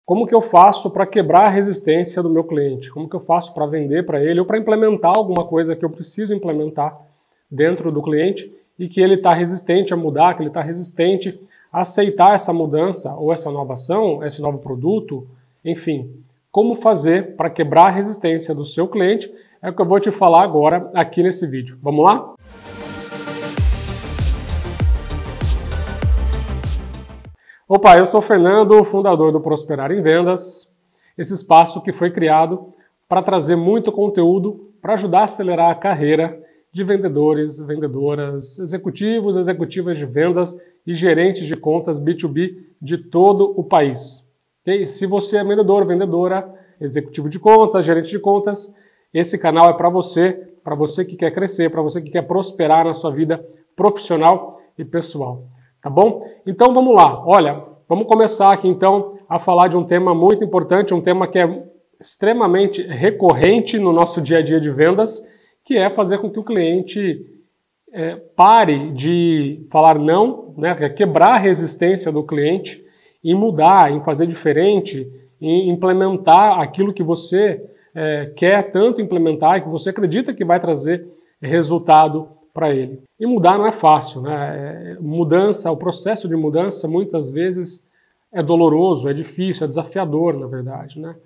Como que eu faço para quebrar a resistência do meu cliente? Como que eu faço para vender para ele ou para implementar alguma coisa que eu preciso implementar dentro do cliente e que ele está resistente a mudar, que ele está resistente a aceitar essa mudança ou essa nova ação, esse novo produto, enfim. Como fazer para quebrar a resistência do seu cliente é o que eu vou te falar agora aqui nesse vídeo. Vamos lá? Opa, eu sou o Fernando, fundador do Prosperar em Vendas, esse espaço que foi criado para trazer muito conteúdo para ajudar a acelerar a carreira de vendedores, vendedoras, executivos, executivas de vendas e gerentes de contas B2B de todo o país. Okay? Se você é vendedor, vendedora, executivo de contas, gerente de contas, esse canal é para você que quer crescer, para você que quer prosperar na sua vida profissional e pessoal. Tá bom? Então vamos lá. Olha, vamos começar aqui então a falar de um tema muito importante, um tema que é extremamente recorrente no nosso dia a dia de vendas, que é fazer com que o cliente pare de falar não, né? Quebrar a resistência do cliente e mudar, em fazer diferente, em implementar aquilo que você quer tanto implementar e que você acredita que vai trazer resultado para ele. E mudar não é fácil, né? Mudança, o processo de mudança muitas vezes é doloroso, é difícil, é desafiador, na verdade, né?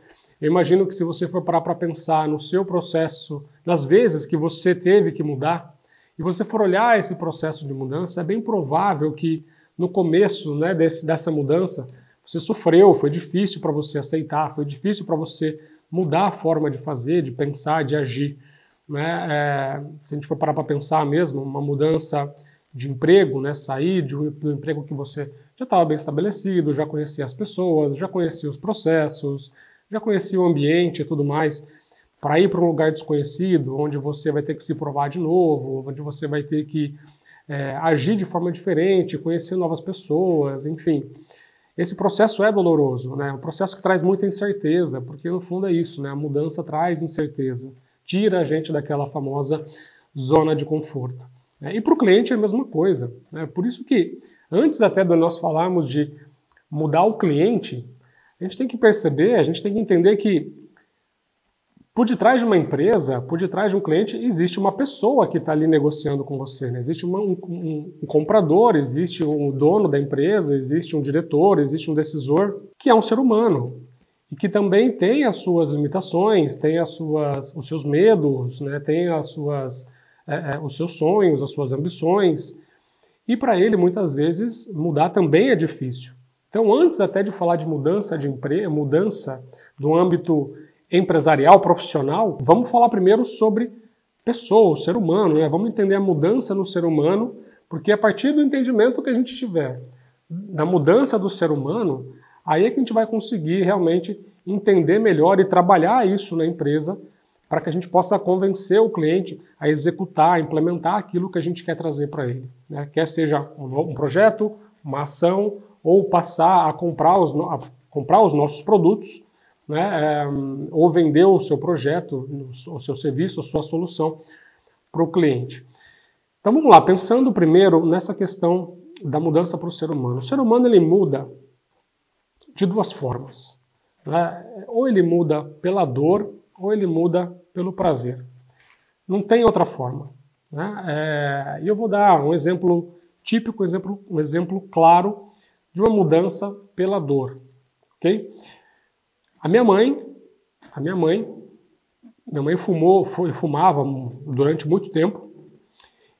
Eu imagino que se você for parar para pensar no seu processo, nas vezes que você teve que mudar, e você for olhar esse processo de mudança, é bem provável que no começo, né, dessa mudança você sofreu, foi difícil para você aceitar, foi difícil para você mudar a forma de fazer, de pensar, de agir. Né? Se a gente for parar para pensar mesmo, uma mudança de emprego, né? Sair do emprego que você já estava bem estabelecido, já conhecia as pessoas, já conhecia os processos, já conhecia o ambiente e tudo mais, para ir para um lugar desconhecido, onde você vai ter que se provar de novo, onde você vai ter que agir de forma diferente, conhecer novas pessoas, enfim. Esse processo é doloroso, né? É um processo que traz muita incerteza, porque no fundo é isso, né? A mudança traz incerteza. Tira a gente daquela famosa zona de conforto. E para o cliente é a mesma coisa. Por isso que, antes até de nós falarmos de mudar o cliente, a gente tem que perceber, a gente tem que entender que por detrás de uma empresa, por detrás de um cliente, existe uma pessoa que está ali negociando com você. Né? Existe um comprador, existe um dono da empresa, existe um diretor, existe um decisor, que é um ser humano. E que também tem as suas limitações, tem os seus medos, né? Tem os seus sonhos, as suas ambições. E para ele, muitas vezes, mudar também é difícil. Então, antes até de falar de mudança de emprego, mudança do âmbito empresarial, profissional, vamos falar primeiro sobre pessoa, o ser humano. Né? Vamos entender a mudança no ser humano, porque a partir do entendimento que a gente tiver da mudança do ser humano, aí é que a gente vai conseguir realmente entender melhor e trabalhar isso na empresa para que a gente possa convencer o cliente a executar, a implementar aquilo que a gente quer trazer para ele. Né? Quer seja um projeto, uma ação, ou passar a comprar os nossos produtos, né? Ou vender o seu projeto, o seu serviço, a sua solução para o cliente. Então vamos lá, pensando primeiro nessa questão da mudança para o ser humano. O ser humano ele muda de duas formas. Né? Ou ele muda pela dor, ou ele muda pelo prazer. Não tem outra forma. Né? E eu vou dar um exemplo típico, um exemplo claro de uma mudança pela dor. Okay? A minha mãe fumava durante muito tempo.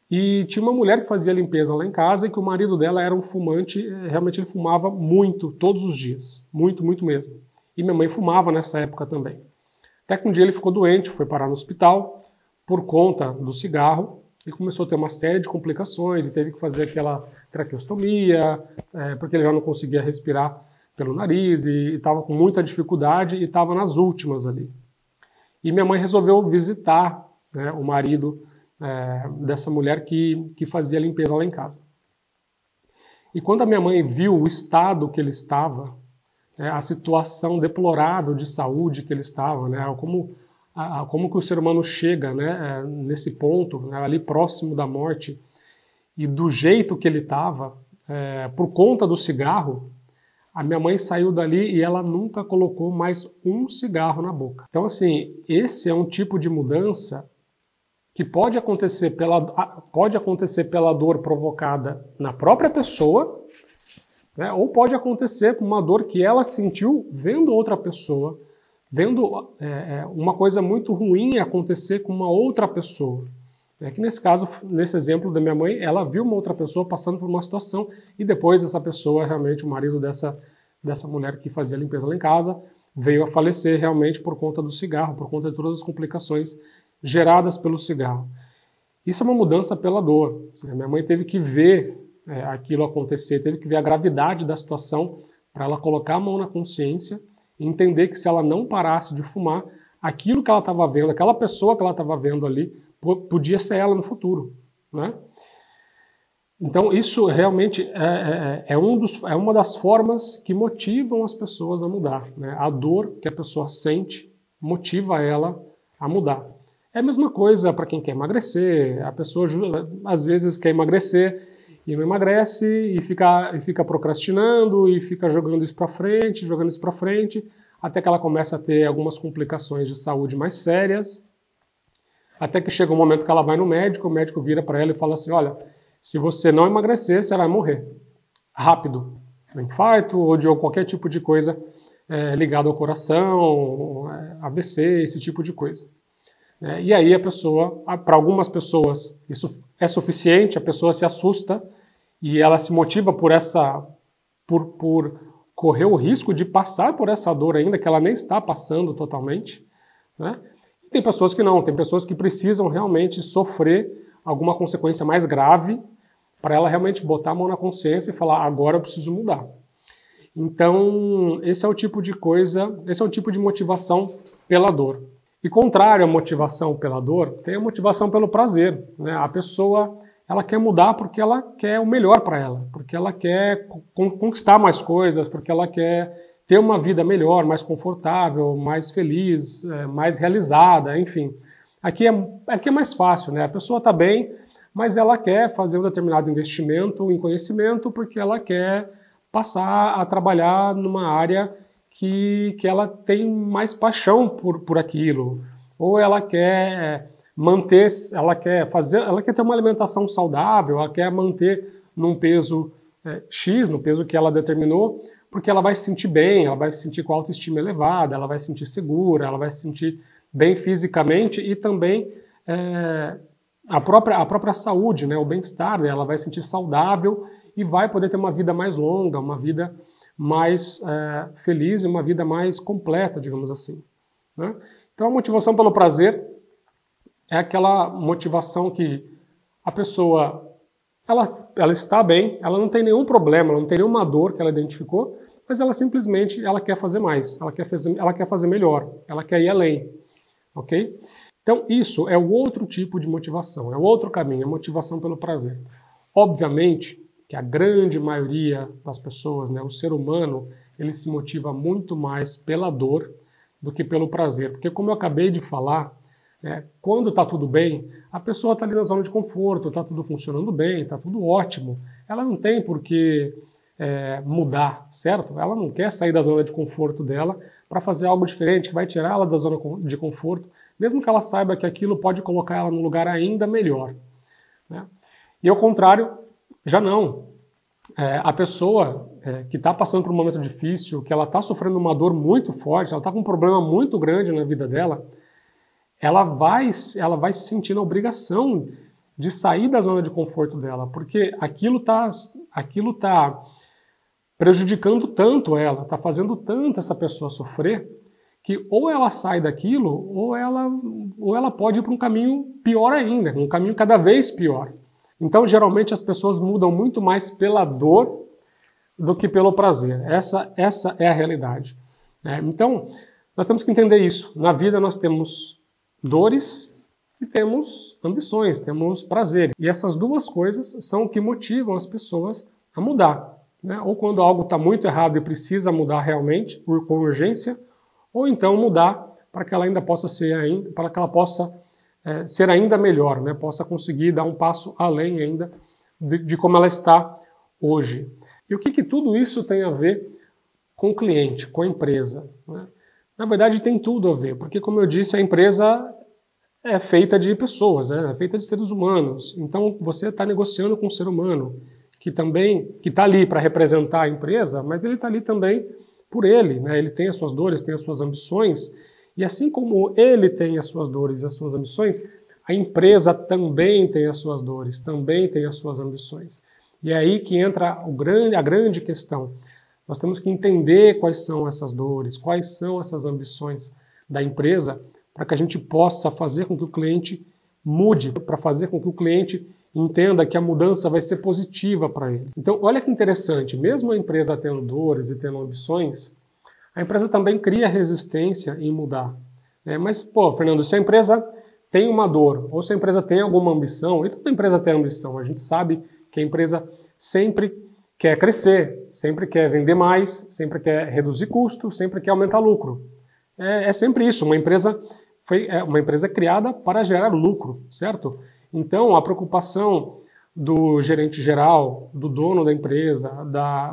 E tinha uma mulher que fazia limpeza lá em casa e que o marido dela era um fumante, realmente ele fumava muito, todos os dias, muito, muito mesmo. E minha mãe fumava nessa época também. Até que um dia ele ficou doente, foi parar no hospital por conta do cigarro e começou a ter uma série de complicações e teve que fazer aquela traqueostomia, porque ele já não conseguia respirar pelo nariz e estava com muita dificuldade e estava nas últimas ali. E minha mãe resolveu visitar, né, o marido dessa mulher que fazia limpeza lá em casa. E quando a minha mãe viu o estado que ele estava, a situação deplorável de saúde que ele estava, né, como que o ser humano chega, né, nesse ponto, né, ali próximo da morte, e do jeito que ele estava, por conta do cigarro, A minha mãe saiu dali e ela nunca colocou mais um cigarro na boca. Então, assim, esse é um tipo de mudança que pode acontecer pela dor provocada na própria pessoa, né, ou pode acontecer com uma dor que ela sentiu vendo outra pessoa, vendo uma coisa muito ruim acontecer com uma outra pessoa. É que nesse caso, nesse exemplo da minha mãe, ela viu uma outra pessoa passando por uma situação e depois essa pessoa, realmente o marido dessa mulher que fazia limpeza lá em casa, veio a falecer realmente por conta do cigarro, por conta de todas as complicações geradas pelo cigarro. Isso é uma mudança pela dor. Minha mãe teve que ver aquilo acontecer, teve que ver a gravidade da situação para ela colocar a mão na consciência e entender que se ela não parasse de fumar, aquilo que ela estava vendo, aquela pessoa que ela estava vendo ali, podia ser ela no futuro, né? Então isso realmente é uma das formas que motivam as pessoas a mudar, né? A dor que a pessoa sente motiva ela a mudar. É a mesma coisa para quem quer emagrecer. A pessoa às vezes quer emagrecer e não emagrece e fica procrastinando e fica jogando isso para frente, até que ela começa a ter algumas complicações de saúde mais sérias. Até que chega um momento que ela vai no médico, o médico vira para ela e fala assim, olha, se você não emagrecer, você vai morrer. Rápido. Um infarto ou de qualquer tipo de coisa ligado ao coração, AVC, esse tipo de coisa. E aí a pessoa, para algumas pessoas, isso é suficiente, a pessoa se assusta e ela se motiva por correr o risco de passar por essa dor ainda, que ela nem está passando totalmente, né? Tem pessoas que não, tem pessoas que precisam realmente sofrer alguma consequência mais grave para ela realmente botar a mão na consciência e falar, agora eu preciso mudar. Então, esse é o tipo de coisa, esse é o tipo de motivação pela dor. E contrário à motivação pela dor, tem a motivação pelo prazer, né? A pessoa, ela quer mudar porque ela quer o melhor para ela, porque ela quer conquistar mais coisas, porque ela quer ter uma vida melhor, mais confortável, mais feliz, mais realizada, enfim. Aqui é mais fácil, né? A pessoa está bem, mas ela quer fazer um determinado investimento em conhecimento porque ela quer passar a trabalhar numa área que ela tem mais paixão por aquilo. Ou ela quer ela quer ter uma alimentação saudável, ela quer manter num peso X, no peso que ela determinou, porque ela vai se sentir bem, ela vai se sentir com a autoestima elevada, ela vai se sentir segura, ela vai se sentir bem fisicamente e também a própria saúde, né, o bem-estar, ela vai se sentir saudável e vai poder ter uma vida mais longa, uma vida mais feliz e uma vida mais completa, digamos assim, né? Então a motivação pelo prazer é aquela motivação que a pessoa ela está bem, ela não tem nenhum problema, ela não tem nenhuma dor que ela identificou, mas ela simplesmente quer fazer mais, ela quer fazer melhor, ela quer ir além, ok? Então isso é o outro tipo de motivação, é o outro caminho, a motivação pelo prazer. Obviamente que a grande maioria das pessoas, né, o ser humano, ele se motiva muito mais pela dor do que pelo prazer, porque como eu acabei de falar, quando está tudo bem, a pessoa está ali na zona de conforto, está tudo funcionando bem, está tudo ótimo. Ela não tem por que mudar, certo? Ela não quer sair da zona de conforto dela para fazer algo diferente, que vai tirar ela da zona de conforto, mesmo que ela saiba que aquilo pode colocar ela num lugar ainda melhor, né? E ao contrário, já não. A pessoa que está passando por um momento difícil, que ela está sofrendo uma dor muito forte, ela está com um problema muito grande na vida dela, ela vai se sentir na obrigação de sair da zona de conforto dela, porque aquilo tá prejudicando tanto ela, está fazendo tanto essa pessoa sofrer, que ou ela sai daquilo, ou ela pode ir para um caminho pior ainda, um caminho cada vez pior. Então, geralmente, as pessoas mudam muito mais pela dor do que pelo prazer. Essa é a realidade. Então, nós temos que entender isso. Na vida, nós temos dores e temos ambições, temos prazer. E essas duas coisas são o que motivam as pessoas a mudar, né? Ou quando algo está muito errado e precisa mudar realmente, com urgência, ou então mudar para que ela ainda possa ser ainda melhor, né? Possa conseguir dar um passo além ainda de como ela está hoje. E o que tudo isso tem a ver com o cliente, com a empresa, né? Na verdade tem tudo a ver, porque como eu disse, a empresa é feita de pessoas, né? É feita de seres humanos. Então você está negociando com um ser humano que está ali para representar a empresa, mas ele está ali também por ele, né? Ele tem as suas dores, tem as suas ambições, e assim como ele tem as suas dores e as suas ambições, a empresa também tem as suas dores, também tem as suas ambições. E é aí que entra a grande questão. Nós temos que entender quais são essas dores, quais são essas ambições da empresa, para que a gente possa fazer com que o cliente mude, para fazer com que o cliente entenda que a mudança vai ser positiva para ele. Então, olha que interessante, mesmo a empresa tendo dores e tendo ambições, a empresa também cria resistência em mudar. Mas, pô, Fernando, se a empresa tem uma dor, ou se a empresa tem alguma ambição, e toda empresa tem ambição, a gente sabe que a empresa sempre quer crescer, sempre quer vender mais, sempre quer reduzir custo, sempre quer aumentar lucro. É sempre isso, uma empresa criada para gerar lucro, certo? Então, a preocupação do gerente geral, do dono da empresa,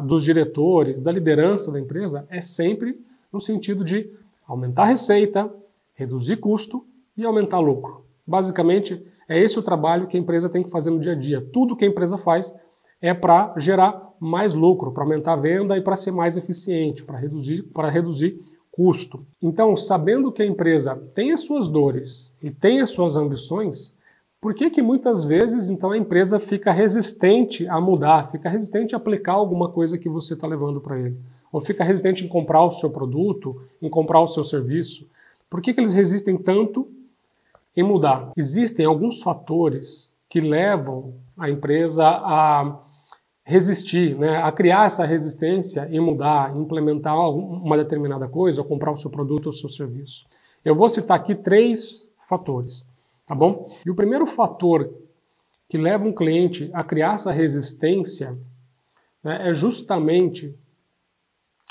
dos diretores, da liderança da empresa, é sempre no sentido de aumentar a receita, reduzir custo e aumentar lucro. Basicamente, é esse o trabalho que a empresa tem que fazer no dia a dia. Tudo que a empresa faz é para gerar mais lucro, para aumentar a venda e para ser mais eficiente, para reduzir custo. Então, sabendo que a empresa tem as suas dores e tem as suas ambições, por que muitas vezes então a empresa fica resistente a mudar, fica resistente a aplicar alguma coisa que você está levando para ele? Ou fica resistente em comprar o seu produto, em comprar o seu serviço? Por que eles resistem tanto em mudar? Existem alguns fatores que levam a empresa a resistir, né, a criar essa resistência em mudar, implementar uma determinada coisa, ou comprar o seu produto ou o seu serviço. Eu vou citar aqui 3 fatores, tá bom? E o primeiro fator que leva um cliente a criar essa resistência, né, é justamente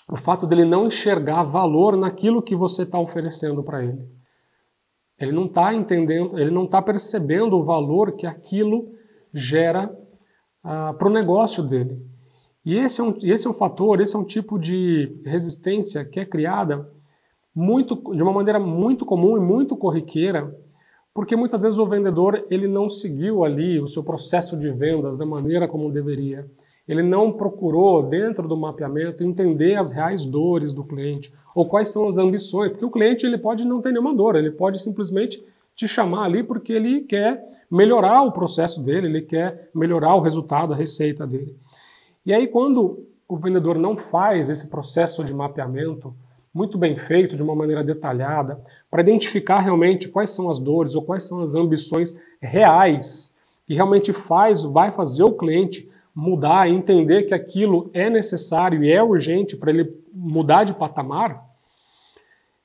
o fato dele não enxergar valor naquilo que você está oferecendo para ele. Ele não está entendendo, ele não está percebendo o valor que aquilo gera para o negócio dele. E esse é um fator, esse é um tipo de resistência que é criada de uma maneira muito comum e muito corriqueira, porque muitas vezes o vendedor ele não seguiu ali o seu processo de vendas da maneira como deveria. Ele não procurou, dentro do mapeamento, entender as reais dores do cliente, ou quais são as ambições, porque o cliente ele pode não ter nenhuma dor, ele pode simplesmente te chamar ali porque ele quer melhorar o processo dele, ele quer melhorar o resultado, a receita dele. E aí quando o vendedor não faz esse processo de mapeamento muito bem feito, de uma maneira detalhada, para identificar realmente quais são as dores ou quais são as ambições reais, que realmente vai fazer o cliente mudar e entender que aquilo é necessário e é urgente para ele mudar de patamar,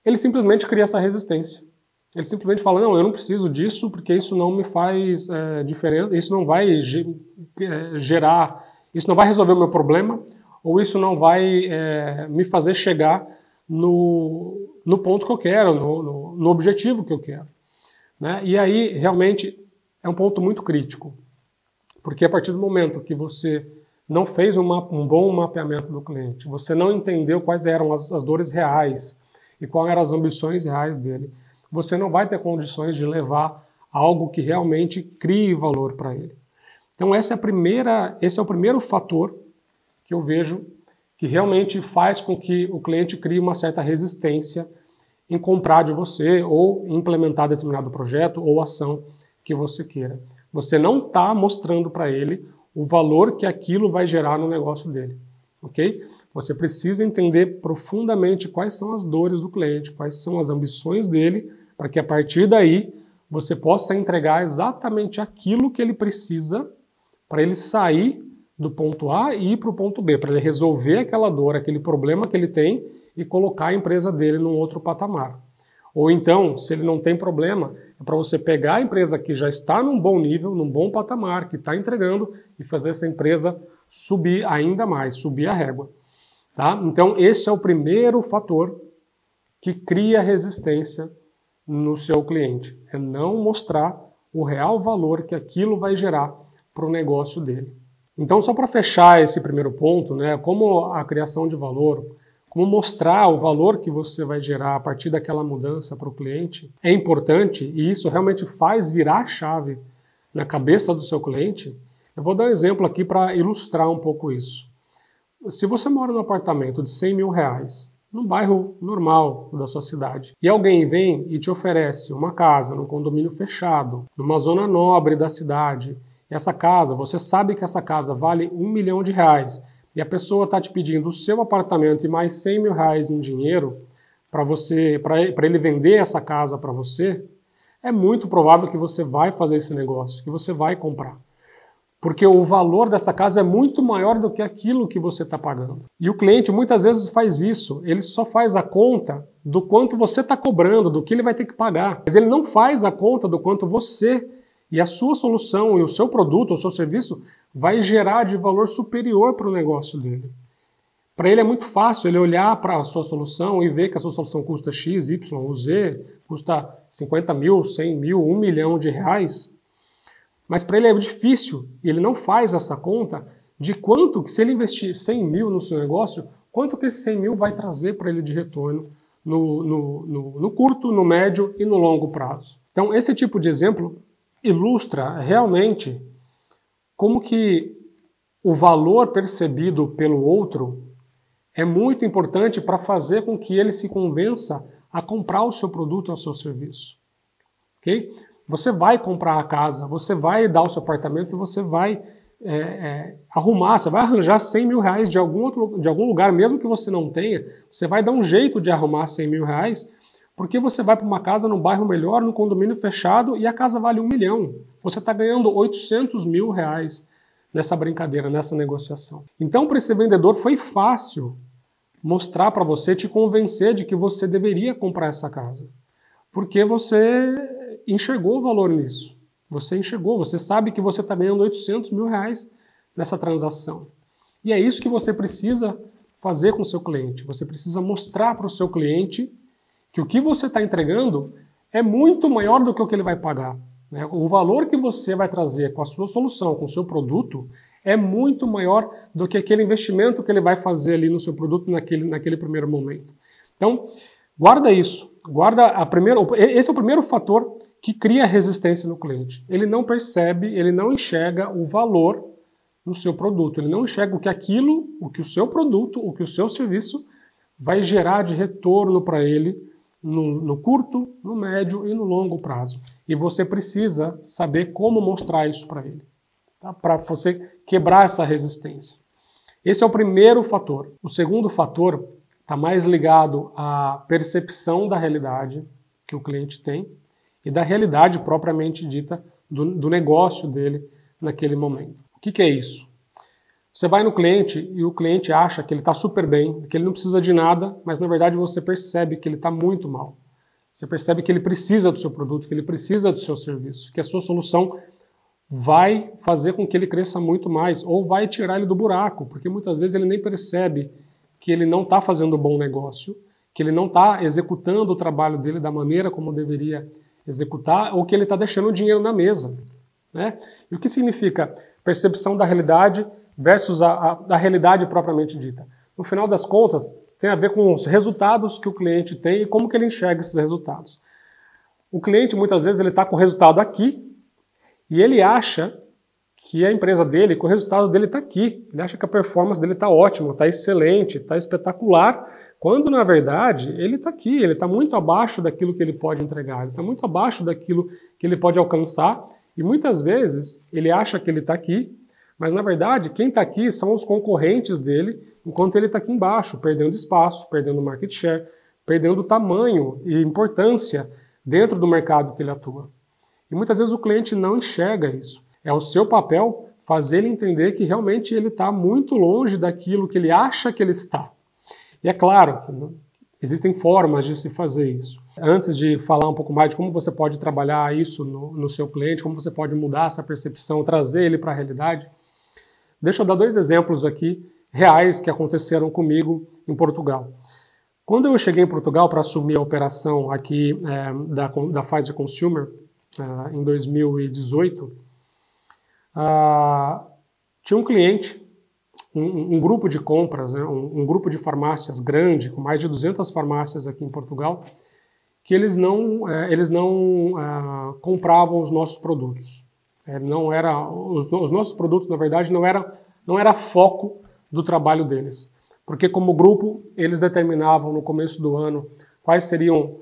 ele simplesmente cria essa resistência. Ele simplesmente fala, não, eu não preciso disso porque isso não me faz diferença, isso não vai gerar, isso não vai resolver o meu problema, ou isso não vai me fazer chegar no ponto que eu quero, no objetivo que eu quero. Né? E aí, realmente, é um ponto muito crítico, porque a partir do momento que você não fez um bom mapeamento do cliente, você não entendeu quais eram as dores reais e quais eram as ambições reais dele, você não vai ter condições de levar algo que realmente crie valor para ele. Então esse é o primeiro fator que eu vejo que realmente faz com que o cliente crie uma certa resistência em comprar de você ou implementar determinado projeto ou ação que você queira. Você não está mostrando para ele o valor que aquilo vai gerar no negócio dele, ok? Você precisa entender profundamente quais são as dores do cliente, quais são as ambições dele, para que a partir daí você possa entregar exatamente aquilo que ele precisa para ele sair do ponto A e ir para o ponto B, para ele resolver aquela dor, aquele problema que ele tem e colocar a empresa dele num outro patamar. Ou então, se ele não tem problema, é para você pegar a empresa que já está num bom nível, num bom patamar, que está entregando e fazer essa empresa subir ainda mais, subir a régua. Tá? Então, esse é o primeiro fator que cria resistência no seu cliente. É não mostrar o real valor que aquilo vai gerar para o negócio dele. Então, só para fechar esse primeiro ponto, né, como a criação de valor, como mostrar o valor que você vai gerar a partir daquela mudança para o cliente é importante e isso realmente faz virar a chave na cabeça do seu cliente. Eu vou dar um exemplo aqui para ilustrar um pouco isso. Se você mora num apartamento de 100 mil reais, num bairro normal da sua cidade, e alguém vem e te oferece uma casa num condomínio fechado, numa zona nobre da cidade, e essa casa, você sabe que essa casa vale R$1 milhão, e a pessoa está te pedindo o seu apartamento e mais 100 mil reais em dinheiro para ele vender essa casa para você, é muito provável que você vai fazer esse negócio, que você vai comprar. Porque o valor dessa casa é muito maior do que aquilo que você está pagando. E o cliente muitas vezes faz isso, ele só faz a conta do quanto você está cobrando, do que ele vai ter que pagar. Mas ele não faz a conta do quanto você e a sua solução e o seu produto, o seu serviço, vai gerar de valor superior para o negócio dele. Para ele é muito fácil ele olhar para a sua solução e ver que a sua solução custa X, Y ou Z, custa 50 mil, 100 mil, R$1 milhão. Mas para ele é difícil, e ele não faz essa conta de quanto, que se ele investir 100 mil no seu negócio, quanto que esse 100 mil vai trazer para ele de retorno no curto, no médio e no longo prazo. Então esse tipo de exemplo ilustra realmente como que o valor percebido pelo outro é muito importante para fazer com que ele se convença a comprar o seu produto ou o seu serviço. Ok? Você vai comprar a casa, você vai dar o seu apartamento e você vai arrumar, você vai arranjar 100 mil reais de algum lugar, mesmo que você não tenha, você vai dar um jeito de arrumar 100 mil reais, porque você vai para uma casa num bairro melhor, num condomínio fechado e a casa vale R$1 milhão. Você está ganhando 800 mil reais nessa brincadeira, nessa negociação. Então, para esse vendedor foi fácil mostrar para você, te convencer de que você deveria comprar essa casa, porque você enxergou o valor nisso. Você enxergou, você sabe que você está ganhando 800 mil reais nessa transação. E é isso que você precisa fazer com o seu cliente. Você precisa mostrar para o seu cliente que o que você está entregando é muito maior do que o que ele vai pagar. Né? O valor que você vai trazer com a sua solução, com o seu produto, é muito maior do que aquele investimento que ele vai fazer ali no seu produto naquele primeiro momento. Então, guarda isso. Esse é o primeiro fator que cria resistência no cliente. Ele não percebe, ele não enxerga o valor no seu produto. Ele não enxerga o que o seu produto, o que o seu serviço vai gerar de retorno para ele no curto, no médio e no longo prazo. E você precisa saber como mostrar isso para ele, tá? Para você quebrar essa resistência. Esse é o primeiro fator. O segundo fator está mais ligado à percepção da realidade que o cliente tem e da realidade propriamente dita do negócio dele naquele momento. O que é isso? Você vai no cliente e o cliente acha que ele está super bem, que ele não precisa de nada, mas na verdade você percebe que ele está muito mal. Você percebe que ele precisa do seu produto, que ele precisa do seu serviço, que a sua solução vai fazer com que ele cresça muito mais ou vai tirar ele do buraco, porque muitas vezes ele nem percebe que ele não está fazendo um bom negócio, que ele não está executando o trabalho dele da maneira como deveria executar ou que ele está deixando o dinheiro na mesa. Né? E o que significa percepção da realidade versus a realidade propriamente dita? No final das contas, tem a ver com os resultados que o cliente tem e como que ele enxerga esses resultados. O cliente, muitas vezes, ele está com o resultado aqui e ele acha que a empresa dele, que o resultado dele está aqui. Ele acha que a performance dele está ótima, está excelente, está espetacular, quando, na verdade, ele está aqui, ele está muito abaixo daquilo que ele pode entregar, ele está muito abaixo daquilo que ele pode alcançar e, muitas vezes, ele acha que ele está aqui, mas, na verdade, quem está aqui são os concorrentes dele, enquanto ele está aqui embaixo, perdendo espaço, perdendo market share, perdendo tamanho e importância dentro do mercado que ele atua. E muitas vezes o cliente não enxerga isso. É o seu papel fazer ele entender que realmente ele está muito longe daquilo que ele acha que ele está. E é claro que existem formas de se fazer isso. Antes de falar um pouco mais de como você pode trabalhar isso no seu cliente, como você pode mudar essa percepção, trazer ele para a realidade, deixa eu dar 2 exemplos aqui reais que aconteceram comigo em Portugal. Quando eu cheguei em Portugal para assumir a operação aqui da Pfizer Consumer, em 2018, tinha um cliente um grupo de compras, né, um grupo de farmácias grande, com mais de 200 farmácias aqui em Portugal, que eles não compravam os nossos produtos. Não era, os nossos produtos, na verdade, não era foco do trabalho deles. Porque como grupo, eles determinavam no começo do ano quais seriam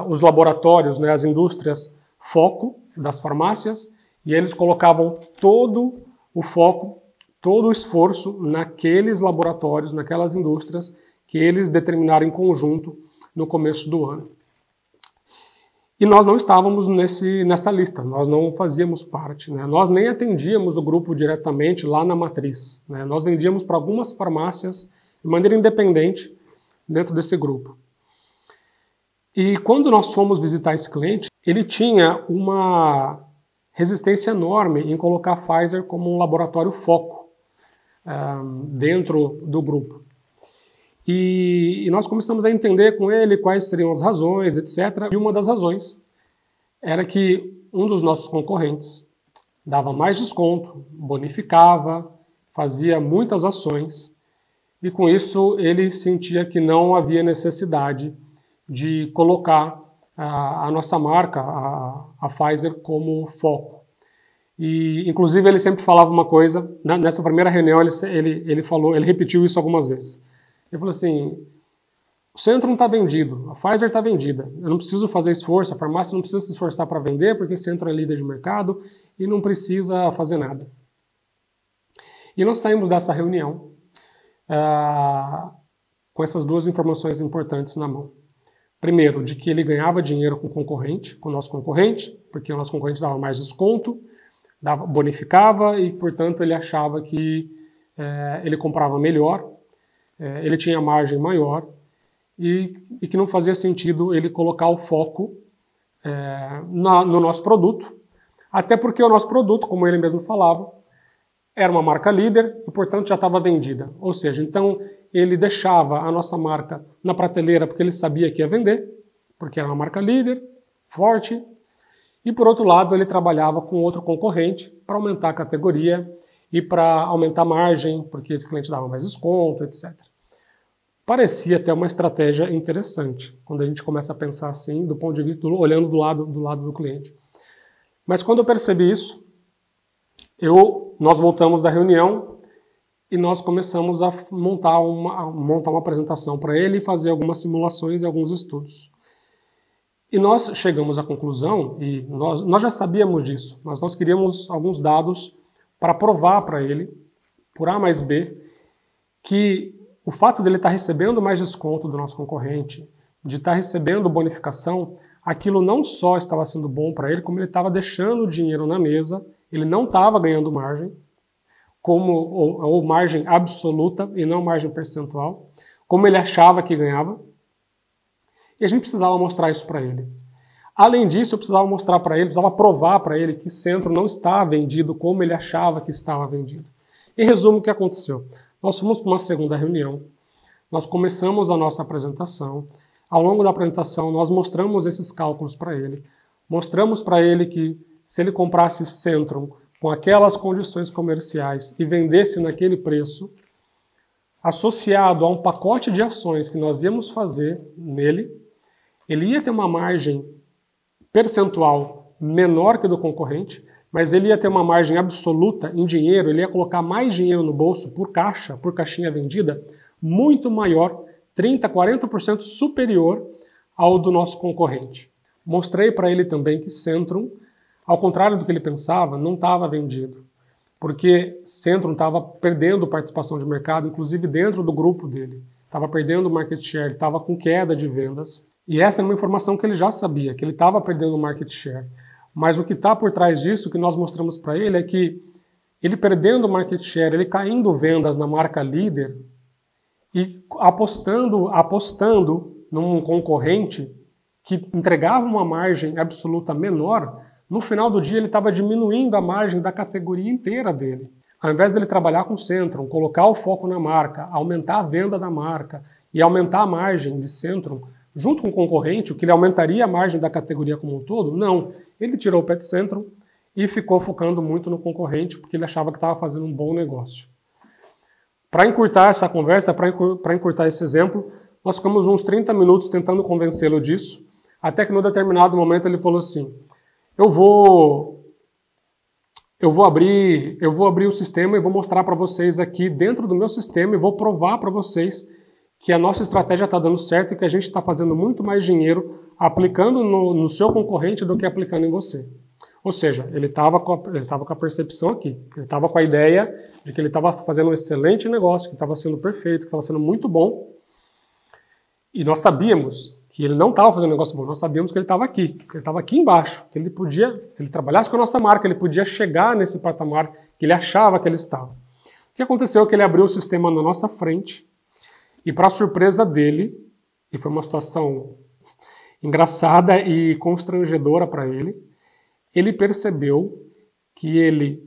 os laboratórios, né, as indústrias foco das farmácias, e eles colocavam todo o foco, todo o esforço naqueles laboratórios, naquelas indústrias que eles determinaram em conjunto no começo do ano. E nós não estávamos nessa lista, nós não fazíamos parte, né? Nós nem atendíamos o grupo diretamente lá na matriz, né? Nós vendíamos para algumas farmácias de maneira independente dentro desse grupo. E quando nós fomos visitar esse cliente, ele tinha uma resistência enorme em colocar a Pfizer como um laboratório foco dentro do grupo. E nós começamos a entender com ele quais seriam as razões, etc. E uma das razões era que um dos nossos concorrentes dava mais desconto, bonificava, fazia muitas ações, e com isso ele sentia que não havia necessidade de colocar a nossa marca, a Pfizer, como foco. E, inclusive, ele sempre falava uma coisa, nessa primeira reunião ele repetiu isso algumas vezes. Ele falou assim: o Centrum está vendido, a Pfizer está vendida, eu não preciso fazer esforço, a farmácia não precisa se esforçar para vender, porque o Centrum é líder de mercado e não precisa fazer nada. E nós saímos dessa reunião com essas duas informações importantes na mão. Primeiro, de que ele ganhava dinheiro com o nosso concorrente, porque o nosso concorrente dava mais desconto, bonificava e, portanto, ele achava que ele comprava melhor, ele tinha margem maior e que não fazia sentido ele colocar o foco no nosso produto, até porque o nosso produto, como ele mesmo falava, era uma marca líder e, portanto, já estava vendida. Ou seja, então ele deixava a nossa marca na prateleira porque ele sabia que ia vender, porque era uma marca líder, forte, e, por outro lado, ele trabalhava com outro concorrente para aumentar a categoria e para aumentar a margem, porque esse cliente dava mais desconto, etc. Parecia até uma estratégia interessante, quando a gente começa a pensar assim, do ponto de vista, olhando do lado do cliente. Mas quando eu percebi isso, nós voltamos da reunião e nós começamos a montar uma apresentação para ele e fazer algumas simulações e alguns estudos. E nós chegamos à conclusão, e nós já sabíamos disso, mas nós queríamos alguns dados para provar para ele, por A mais B, que o fato dele estar recebendo mais desconto do nosso concorrente, de estar recebendo bonificação, aquilo não só estava sendo bom para ele, como ele estava deixando o dinheiro na mesa, ele não estava ganhando margem, ou margem absoluta e não margem percentual, como ele achava que ganhava. E a gente precisava mostrar isso para ele. Além disso, eu precisava mostrar para ele, precisava provar para ele que Centrum não está vendido como ele achava que estava vendido. Em resumo, o que aconteceu? Nós fomos para uma segunda reunião, nós começamos a nossa apresentação. Ao longo da apresentação, nós mostramos esses cálculos para ele. Mostramos para ele que se ele comprasse Centrum com aquelas condições comerciais e vendesse naquele preço, associado a um pacote de ações que nós íamos fazer nele, ele ia ter uma margem percentual menor que a do concorrente, mas ele ia ter uma margem absoluta em dinheiro, ele ia colocar mais dinheiro no bolso por caixa, por caixinha vendida, muito maior, 30%, 40% superior ao do nosso concorrente. Mostrei para ele também que Centrum, ao contrário do que ele pensava, não estava vendido, porque Centrum estava perdendo participação de mercado, inclusive dentro do grupo dele. Estava perdendo market share, estava com queda de vendas. E essa é uma informação que ele já sabia, que ele estava perdendo market share. Mas o que está por trás disso, que nós mostramos para ele, é que ele perdendo market share, ele caindo vendas na marca líder e apostando num concorrente que entregava uma margem absoluta menor, no final do dia ele estava diminuindo a margem da categoria inteira dele. Ao invés dele trabalhar com Centrum, colocar o foco na marca, aumentar a venda da marca e aumentar a margem de Centrum, junto com o concorrente, o que ele aumentaria a margem da categoria como um todo, não. Ele tirou o pé de Centrum e ficou focando muito no concorrente, porque ele achava que estava fazendo um bom negócio. Para encurtar essa conversa, para encurtar esse exemplo, nós ficamos uns 30 minutos tentando convencê-lo disso, até que num determinado momento ele falou assim, eu vou abrir o sistema e vou mostrar para vocês aqui dentro do meu sistema e vou provar para vocês que a nossa estratégia está dando certo e que a gente está fazendo muito mais dinheiro aplicando no seu concorrente do que aplicando em você. Ou seja, ele estava com a percepção aqui, ele estava com a ideia de que ele estava fazendo um excelente negócio, que estava sendo perfeito, que estava sendo muito bom. E nós sabíamos que ele não estava fazendo um negócio bom, nós sabíamos que ele estava aqui, que ele estava aqui embaixo, que ele podia, se ele trabalhasse com a nossa marca, ele podia chegar nesse patamar que ele achava que ele estava. O que aconteceu é que ele abriu o sistema na nossa frente e, para surpresa dele, e foi uma situação engraçada e constrangedora para ele percebeu que ele,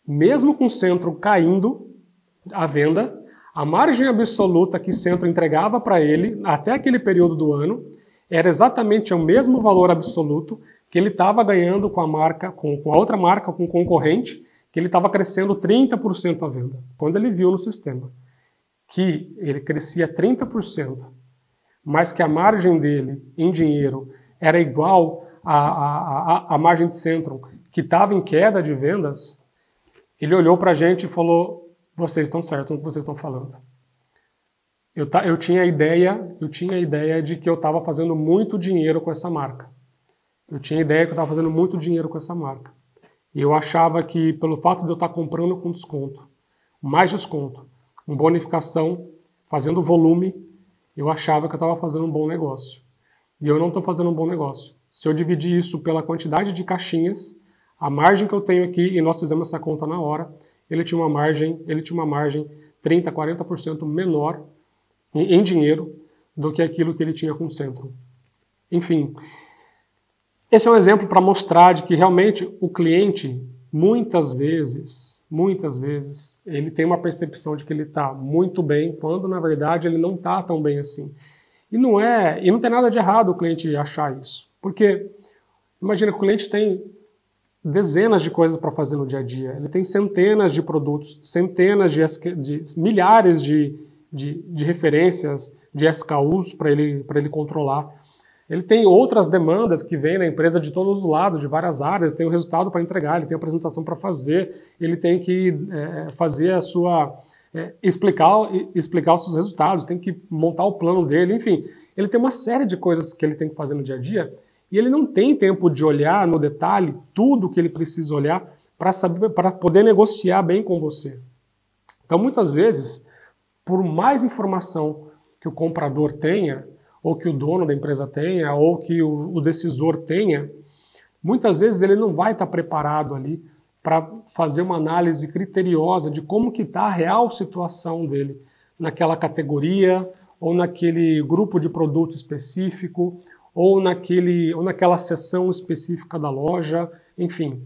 mesmo com o Centro caindo à venda, a margem absoluta que o Centro entregava para ele, até aquele período do ano, era exatamente o mesmo valor absoluto que ele estava ganhando com a marca, com a outra marca, com o concorrente, que ele estava crescendo 30% a venda. Quando ele viu no sistema que ele crescia 30%, mas que a margem dele em dinheiro era igual à margem de Centro, que estava em queda de vendas, ele olhou para a gente e falou, vocês estão certos no que vocês estão falando. Eu tinha a ideia de que eu estava fazendo muito dinheiro com essa marca. Eu tinha a ideia que eu estava fazendo muito dinheiro com essa marca. E eu achava que, pelo fato de eu estar comprando com desconto, mais desconto, com bonificação, fazendo volume, eu achava que eu estava fazendo um bom negócio. E eu não estou fazendo um bom negócio. Se eu dividir isso pela quantidade de caixinhas, a margem que eu tenho aqui, e nós fizemos essa conta na hora, ele tinha uma margem 30%, 40% menor em dinheiro do que aquilo que ele tinha com o Centro. Enfim, esse é um exemplo para mostrar de que realmente o cliente, muitas vezes, ele tem uma percepção de que ele está muito bem, quando na verdade ele não está tão bem assim. E não tem nada de errado o cliente achar isso. Porque, imagina, o cliente tem dezenas de coisas para fazer no dia a dia. Ele tem centenas de produtos, milhares de referências, de SKUs para ele controlar. Ele tem outras demandas que vêm na empresa de todos os lados, de várias áreas, tem o resultado para entregar, ele tem a apresentação para fazer, ele tem que fazer a sua... explicar os seus resultados, tem que montar o plano dele, enfim. Ele tem uma série de coisas que ele tem que fazer no dia a dia e ele não tem tempo de olhar no detalhe tudo que ele precisa olhar para poder negociar bem com você. Então, muitas vezes, por mais informação que o comprador tenha, ou que o dono da empresa tenha, ou que o decisor tenha, muitas vezes ele não vai estar preparado ali para fazer uma análise criteriosa de como que está a real situação dele naquela categoria, ou naquele grupo de produto específico, ou naquela seção específica da loja, enfim.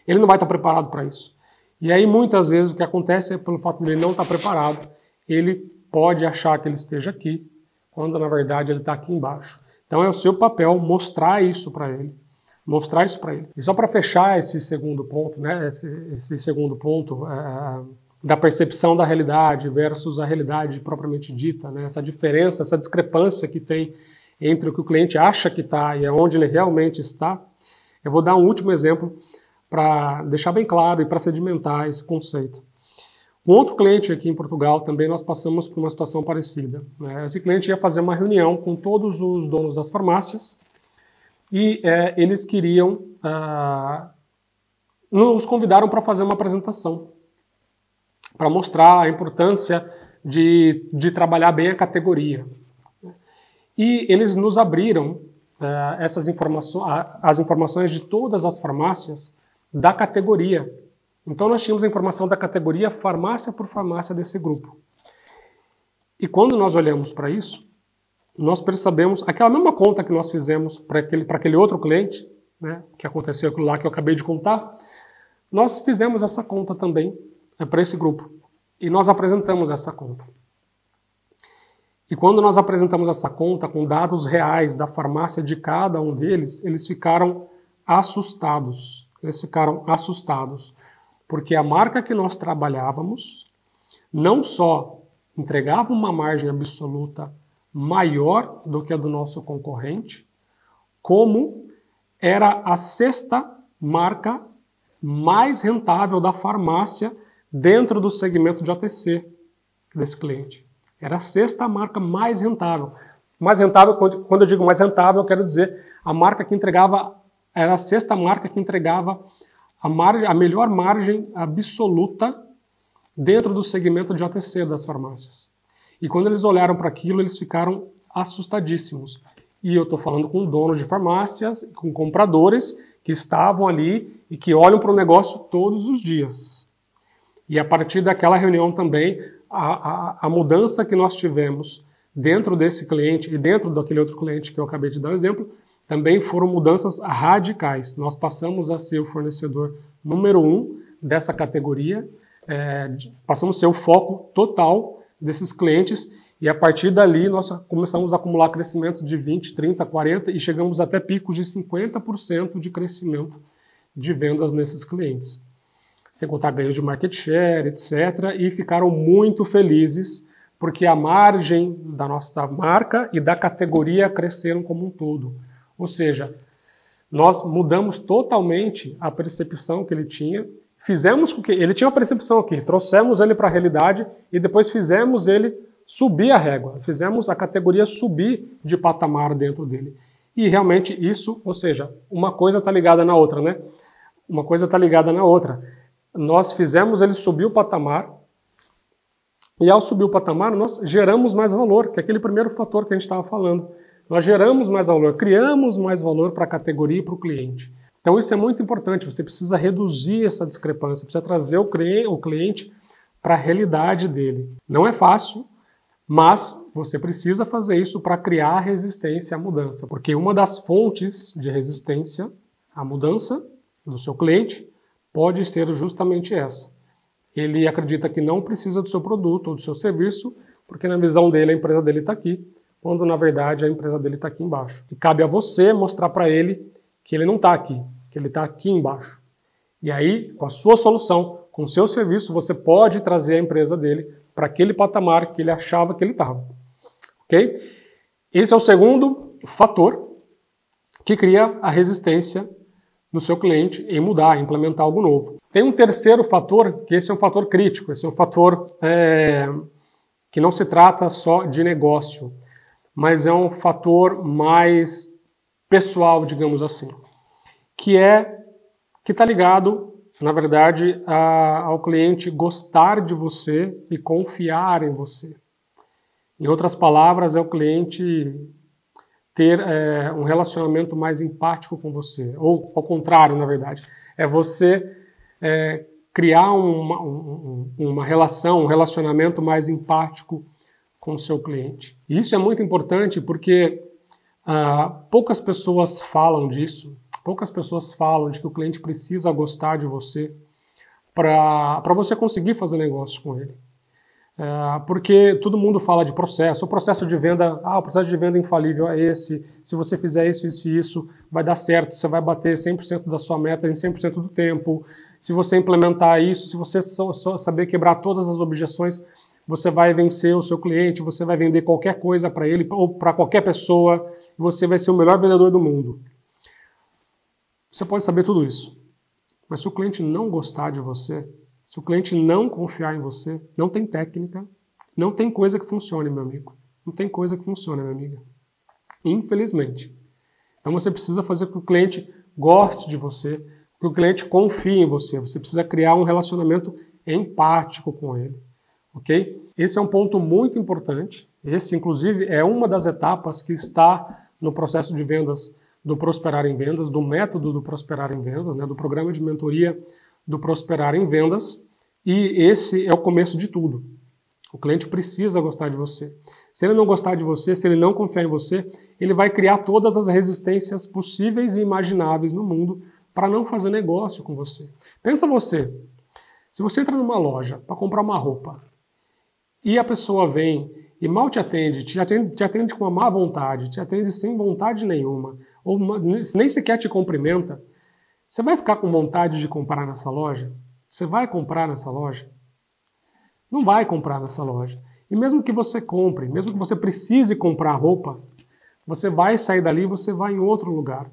Ele não vai estar preparado para isso. E aí, muitas vezes, o que acontece é, pelo fato de ele não estar preparado, ele pode achar que ele esteja aqui, quando, na verdade, ele está aqui embaixo. Então, é o seu papel mostrar isso para ele. Mostrar isso para ele. E só para fechar esse segundo ponto, né, esse segundo ponto da percepção da realidade versus a realidade propriamente dita, né, essa diferença, essa discrepância que tem entre o que o cliente acha que está e onde ele realmente está, eu vou dar um último exemplo para deixar bem claro e para sedimentar esse conceito. Um outro cliente aqui em Portugal também nós passamos por uma situação parecida. Né? Esse cliente ia fazer uma reunião com todos os donos das farmácias e eles queriam, nos convidaram para fazer uma apresentação, para mostrar a importância de trabalhar bem a categoria. E eles nos abriram as informações de todas as farmácias da categoria. Então nós tínhamos a informação da categoria farmácia por farmácia desse grupo. E quando nós olhamos para isso, nós percebemos aquela mesma conta que nós fizemos para aquele outro cliente, né, que aconteceu aquilo lá que eu acabei de contar, nós fizemos essa conta também para esse grupo. E nós apresentamos essa conta. E quando nós apresentamos essa conta com dados reais da farmácia de cada um deles, eles ficaram assustados. Porque a marca que nós trabalhávamos não só entregava uma margem absoluta maior do que a do nosso concorrente, como era a sexta marca mais rentável da farmácia dentro do segmento de OTC desse cliente. Era a sexta marca mais rentável. Mais rentável, quando eu digo mais rentável, eu quero dizer a marca que entregava, era a sexta marca que entregava a melhor margem absoluta dentro do segmento de OTC das farmácias. E quando eles olharam para aquilo, eles ficaram assustadíssimos. E eu estou falando com donos de farmácias, com compradores que estavam ali e que olham para o negócio todos os dias. E a partir daquela reunião também, a mudança que nós tivemos dentro desse cliente e dentro daquele outro cliente que eu acabei de dar o exemplo, também foram mudanças radicais. Nós passamos a ser o fornecedor número 1 dessa categoria, passamos a ser o foco total desses clientes e a partir dali nós começamos a acumular crescimentos de 20, 30, 40 e chegamos até picos de 50% de crescimento de vendas nesses clientes. Sem contar ganhos de market share, etc. E ficaram muito felizes porque a margem da nossa marca e da categoria cresceram como um todo. Ou seja, nós mudamos totalmente a percepção que ele tinha, fizemos com que ele tinha uma percepção aqui, trouxemos ele para a realidade e depois fizemos ele subir a régua, fizemos a categoria subir de patamar dentro dele. E realmente isso, ou seja, uma coisa está ligada na outra, né? Uma coisa está ligada na outra. Nós fizemos ele subir o patamar e ao subir o patamar nós geramos mais valor, que é aquele primeiro fator que a gente estava falando. Nós geramos mais valor, criamos mais valor para a categoria e para o cliente. Então isso é muito importante, você precisa reduzir essa discrepância, precisa trazer o cliente para a realidade dele. Não é fácil, mas você precisa fazer isso para criar resistência à mudança, porque uma das fontes de resistência à mudança do seu cliente pode ser justamente essa. Ele acredita que não precisa do seu produto ou do seu serviço, porque na visão dele a empresa dele está aqui, quando na verdade a empresa dele está aqui embaixo. E cabe a você mostrar para ele que ele não está aqui, que ele está aqui embaixo. E aí, com a sua solução, com o seu serviço, você pode trazer a empresa dele para aquele patamar que ele achava que ele estava. Ok? Esse é o segundo fator que cria a resistência no seu cliente em mudar, em implementar algo novo. Tem um terceiro fator, que esse é um fator crítico, esse é um fator que não se trata só de negócio, mas é um fator mais pessoal, digamos assim, que está ligado, na verdade, ao cliente gostar de você e confiar em você. Em outras palavras, é o cliente ter um relacionamento mais empático com você, ou ao contrário, na verdade, é você criar uma relação, um relacionamento mais empático com o seu cliente. E isso é muito importante porque poucas pessoas falam disso, poucas pessoas falam de que o cliente precisa gostar de você para você conseguir fazer negócio com ele. Porque todo mundo fala de processo, o processo de venda, o processo de venda infalível é esse, se você fizer isso, isso e isso, vai dar certo, você vai bater 100% da sua meta em 100% do tempo, se você implementar isso, se você só saber quebrar todas as objeções, você vai vencer o seu cliente, você vai vender qualquer coisa para ele ou para qualquer pessoa, e você vai ser o melhor vendedor do mundo. Você pode saber tudo isso, mas se o cliente não gostar de você, se o cliente não confiar em você, não tem técnica, não tem coisa que funcione, meu amigo. Não tem coisa que funcione, minha amiga. Infelizmente. Então você precisa fazer com que o cliente goste de você, que o cliente confie em você. Você precisa criar um relacionamento empático com ele. Ok? Esse é um ponto muito importante. Esse, inclusive, é uma das etapas que está no processo de vendas do Prosperar em Vendas, do método do Prosperar em Vendas, né, do programa de mentoria do Prosperar em Vendas, e esse é o começo de tudo. O cliente precisa gostar de você. Se ele não gostar de você, se ele não confiar em você, ele vai criar todas as resistências possíveis e imagináveis no mundo para não fazer negócio com você. Pensa você, se você entra numa loja para comprar uma roupa e a pessoa vem e mal te atende com uma má vontade, te atende sem vontade nenhuma, ou nem sequer te cumprimenta, você vai ficar com vontade de comprar nessa loja? Você vai comprar nessa loja? não vai comprar nessa loja. E mesmo que você compre, mesmo que você precise comprar roupa, você vai sair dali e você vai em outro lugar.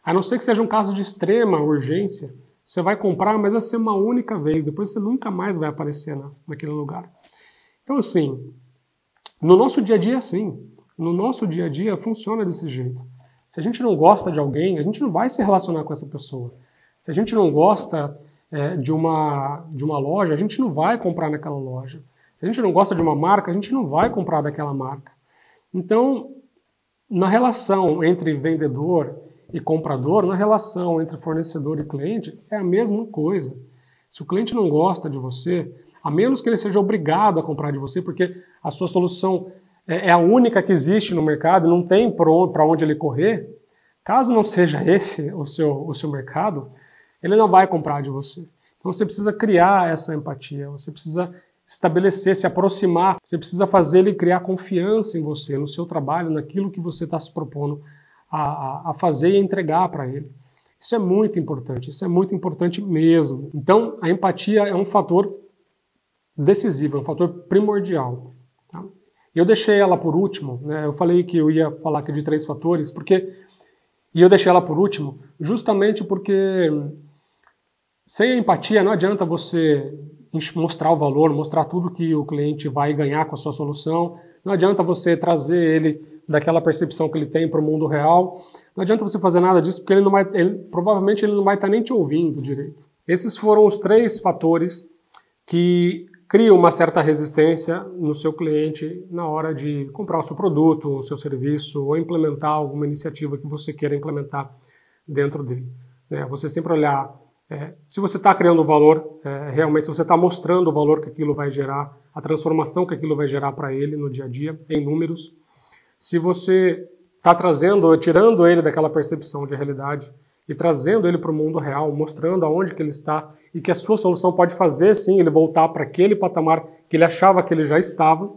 A não ser que seja um caso de extrema urgência, você vai comprar, mas vai ser uma única vez, depois você nunca mais vai aparecer naquele lugar. Então assim, no nosso dia a dia é assim. No nosso dia a dia funciona desse jeito. Se a gente não gosta de alguém, a gente não vai se relacionar com essa pessoa. Se a gente não gosta de uma loja, a gente não vai comprar naquela loja. Se a gente não gosta de uma marca, a gente não vai comprar daquela marca. Então, na relação entre vendedor e comprador, na relação entre fornecedor e cliente, é a mesma coisa. Se o cliente não gosta de você, a menos que ele seja obrigado a comprar de você, porque a sua solução é a única que existe no mercado, não tem para onde ele correr, caso não seja esse o seu mercado, ele não vai comprar de você. Então você precisa criar essa empatia, você precisa estabelecer, se aproximar, você precisa fazer ele criar confiança em você, no seu trabalho, naquilo que você está se propondo a fazer e a entregar para ele. Isso é muito importante mesmo. Então a empatia é um fator decisivo, é um fator primordial. Tá? Eu deixei ela por último, né? Eu falei que eu ia falar aqui de 3 fatores, e eu deixei ela por último justamente porque sem a empatia não adianta você mostrar o valor, mostrar tudo que o cliente vai ganhar com a sua solução, não adianta você trazer ele daquela percepção que ele tem para o mundo real, não adianta você fazer nada disso porque provavelmente ele não vai estar nem te ouvindo direito. Esses foram os 3 fatores que criam uma certa resistência no seu cliente na hora de comprar o seu produto, o seu serviço ou implementar alguma iniciativa que você queira implementar dentro dele. Você sempre olhar se você está criando valor, realmente, se você está mostrando o valor que aquilo vai gerar, a transformação que aquilo vai gerar para ele no dia a dia, em números. Se você está tirando ele daquela percepção de realidade e trazendo ele para o mundo real, mostrando aonde que ele está e que a sua solução pode fazer, sim, ele voltar para aquele patamar que ele achava que ele já estava,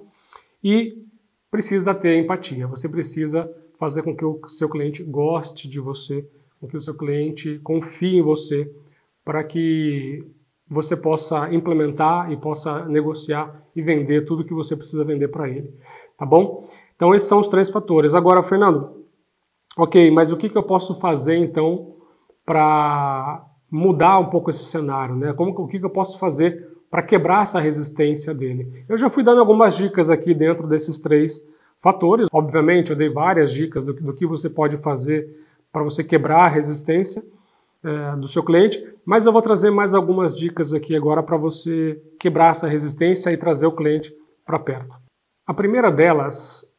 e precisa ter empatia. Você precisa fazer com que o seu cliente goste de você, com que o seu cliente confie em você, para que você possa implementar e possa negociar e vender tudo que você precisa vender para ele. Tá bom? Então esses são os 3 fatores. Agora, Fernando, ok, mas o que eu posso fazer então para mudar um pouco esse cenário, né? O que eu posso fazer para quebrar essa resistência dele? Eu já fui dando algumas dicas aqui dentro desses 3 fatores. Obviamente, eu dei várias dicas do que você pode fazer para você quebrar a resistência do seu cliente, mas eu vou trazer mais algumas dicas aqui agora para você quebrar essa resistência e trazer o cliente para perto. A primeira delas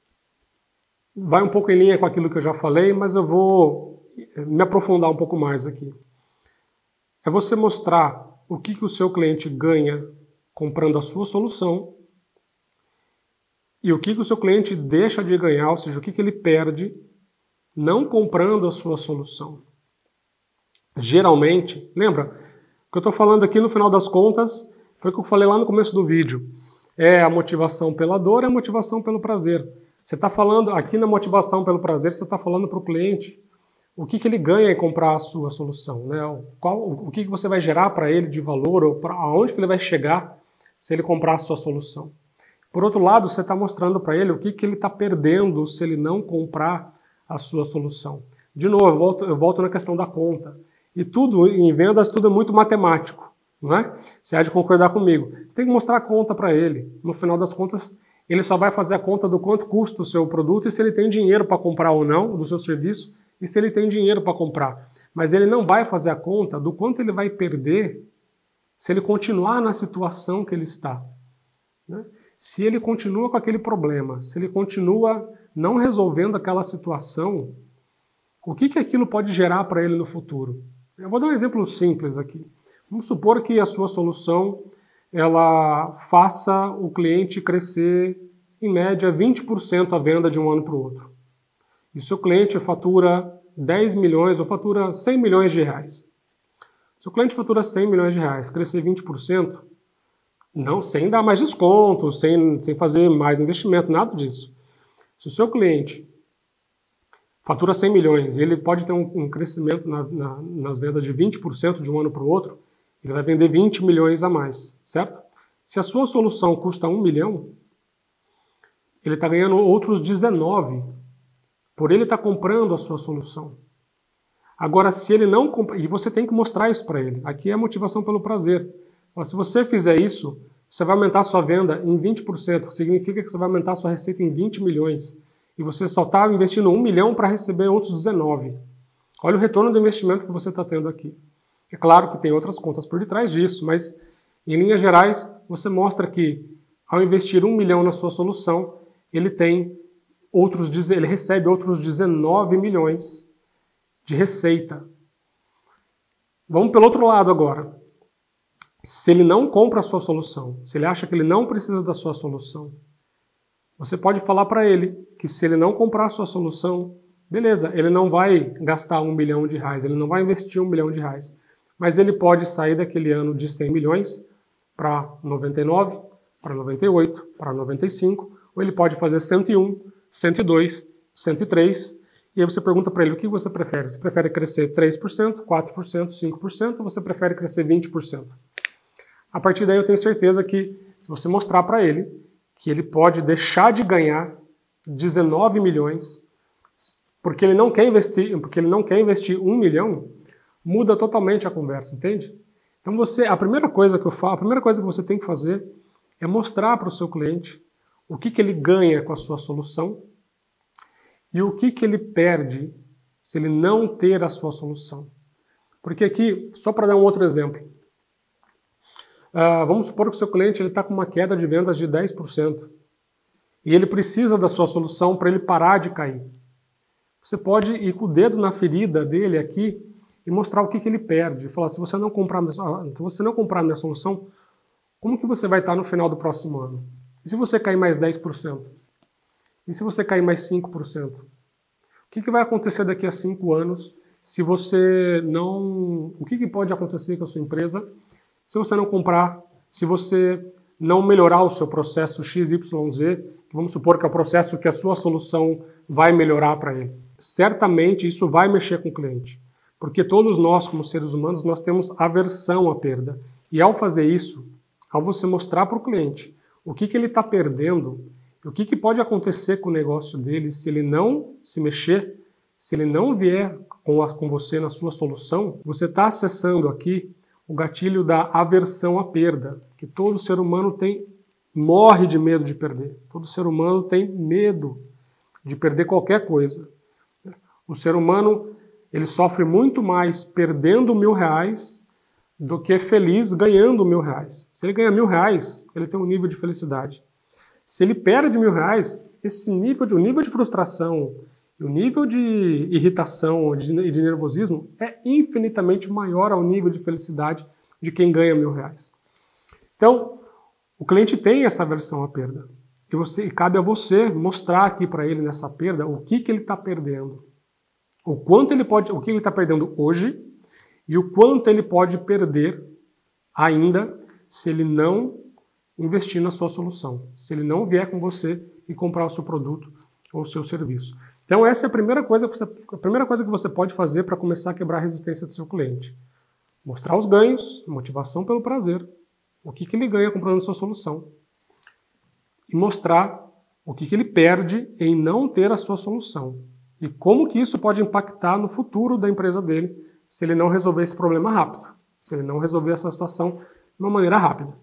vai um pouco em linha com aquilo que eu já falei, mas eu vou me aprofundar um pouco mais aqui. É você mostrar o que o seu cliente ganha comprando a sua solução e o que o seu cliente deixa de ganhar, ou seja, o que ele perde não comprando a sua solução. Geralmente, lembra? O que eu estou falando aqui no final das contas foi o que eu falei lá no começo do vídeo. É a motivação pela dor, é a motivação pelo prazer. Você está falando, aqui na motivação pelo prazer, você está falando para o cliente o que ele ganha em comprar a sua solução, né? O que você vai gerar para ele de valor, ou aonde que ele vai chegar se ele comprar a sua solução. Por outro lado, você está mostrando para ele o que ele está perdendo se ele não comprar a sua solução. De novo, eu volto na questão da conta. E tudo, em vendas, tudo é muito matemático, não é? Você há de concordar comigo. Você tem que mostrar a conta para ele. No final das contas, ele só vai fazer a conta do quanto custa o seu produto e se ele tem dinheiro para comprar ou não do seu serviço e se ele tem dinheiro para comprar. Mas ele não vai fazer a conta do quanto ele vai perder se ele continuar na situação que ele está. Né? Se ele continua com aquele problema, se ele continua não resolvendo aquela situação, o que aquilo pode gerar para ele no futuro? Eu vou dar um exemplo simples aqui. Vamos supor que a sua solução ela faça o cliente crescer, em média, 20% a venda de um ano para o outro. E o seu cliente fatura 10 milhões ou fatura 100 milhões de reais. Se o cliente fatura 100 milhões de reais, crescer 20%, não, sem dar mais desconto, sem fazer mais investimento, nada disso. Se o seu cliente fatura 100 milhões e ele pode ter um crescimento nas vendas de 20% de um ano para o outro, ele vai vender 20 milhões a mais, certo? Se a sua solução custa 1 milhão, ele está ganhando outros 19 por ele estar comprando a sua solução. Agora, se ele não compra, e você tem que mostrar isso para ele. Aqui é a motivação pelo prazer. Mas se você fizer isso, você vai aumentar a sua venda em 20%. Significa que você vai aumentar a sua receita em 20 milhões. E você só está investindo 1 milhão para receber outros 19. Olha o retorno do investimento que você está tendo aqui. É claro que tem outras contas por detrás disso, mas em linhas gerais, você mostra que ao investir 1 milhão na sua solução, ele recebe outros 19 milhões de receita. Vamos pelo outro lado agora. Se ele não compra a sua solução, se ele acha que ele não precisa da sua solução, você pode falar para ele que se ele não comprar a sua solução, beleza, ele não vai gastar 1 milhão de reais, ele não vai investir 1 milhão de reais, mas ele pode sair daquele ano de 100 milhões para 99, para 98, para 95, ou ele pode fazer 101, 102, 103, e aí você pergunta para ele o que você prefere. Você prefere crescer 3%, 4%, 5%, ou você prefere crescer 20%? A partir daí eu tenho certeza que se você mostrar para ele que ele pode deixar de ganhar 19 milhões porque ele não quer investir 1 milhão, muda totalmente a conversa, entende? Então a primeira coisa que você tem que fazer é mostrar para o seu cliente o que ele ganha com a sua solução e o que ele perde se ele não ter a sua solução. Porque aqui, só para dar um outro exemplo, vamos supor que o seu cliente está com uma queda de vendas de 10% e ele precisa da sua solução para ele parar de cair. Você pode ir com o dedo na ferida dele aqui e mostrar o que ele perde. Falar, se você não comprar a minha solução, como que você vai estar no final do próximo ano? E se você cair mais 10%? E se você cair mais 5%? O que vai acontecer daqui a 5 anos se você não... O que pode acontecer com a sua empresa se você não comprar, se você não melhorar o seu processo XYZ, vamos supor que é o processo que a sua solução vai melhorar para ele. Certamente isso vai mexer com o cliente, porque todos nós, como seres humanos, nós temos aversão à perda. E ao fazer isso, ao você mostrar para o cliente o que ele está perdendo, o que pode acontecer com o negócio dele se ele não se mexer, se ele não vier com você na sua solução, você está acessando aqui o gatilho da aversão à perda, que todo ser humano morre de medo de perder. Todo ser humano tem medo de perder qualquer coisa. O ser humano, ele sofre muito mais perdendo R$1.000 do que feliz ganhando R$1.000. Se ele ganha R$1.000, ele tem um nível de felicidade. Se ele perde R$1.000, o nível de frustração, o nível de irritação e de nervosismo é infinitamente maior ao nível de felicidade de quem ganha R$1.000. Então, o cliente tem essa aversão à perda. E cabe a você mostrar aqui para ele nessa perda o que ele está perdendo. O que ele está perdendo hoje e o quanto ele pode perder ainda se ele não investir na sua solução, se ele não vier com você e comprar o seu produto ou o seu serviço. Então essa é a primeira coisa que você pode fazer para começar a quebrar a resistência do seu cliente. Mostrar os ganhos, motivação pelo prazer, o que ele ganha comprando a sua solução e mostrar o que ele perde em não ter a sua solução e como que isso pode impactar no futuro da empresa dele se ele não resolver esse problema rápido, se ele não resolver essa situação de uma maneira rápida.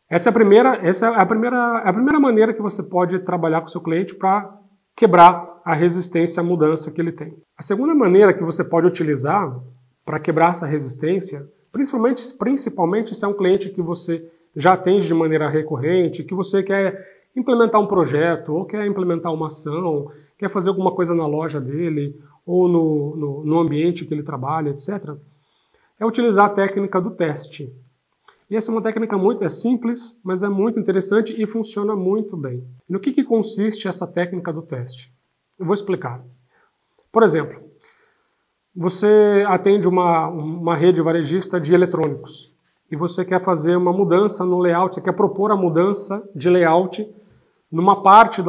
Essa é a primeira maneira que você pode trabalhar com o seu cliente para quebrar a resistência à mudança que ele tem. A segunda maneira que você pode utilizar para quebrar essa resistência, principalmente se é um cliente que você já atende de maneira recorrente, que você quer implementar um projeto, ou quer implementar uma ação, quer fazer alguma coisa na loja dele, ou no ambiente que ele trabalha, etc., é utilizar a técnica do teste. E essa é uma técnica muito simples, mas é muito interessante e funciona muito bem. E no que consiste essa técnica do teste? Eu vou explicar. Por exemplo, você atende uma rede varejista de eletrônicos e você quer fazer uma mudança no layout, você quer propor a mudança de layout numa parte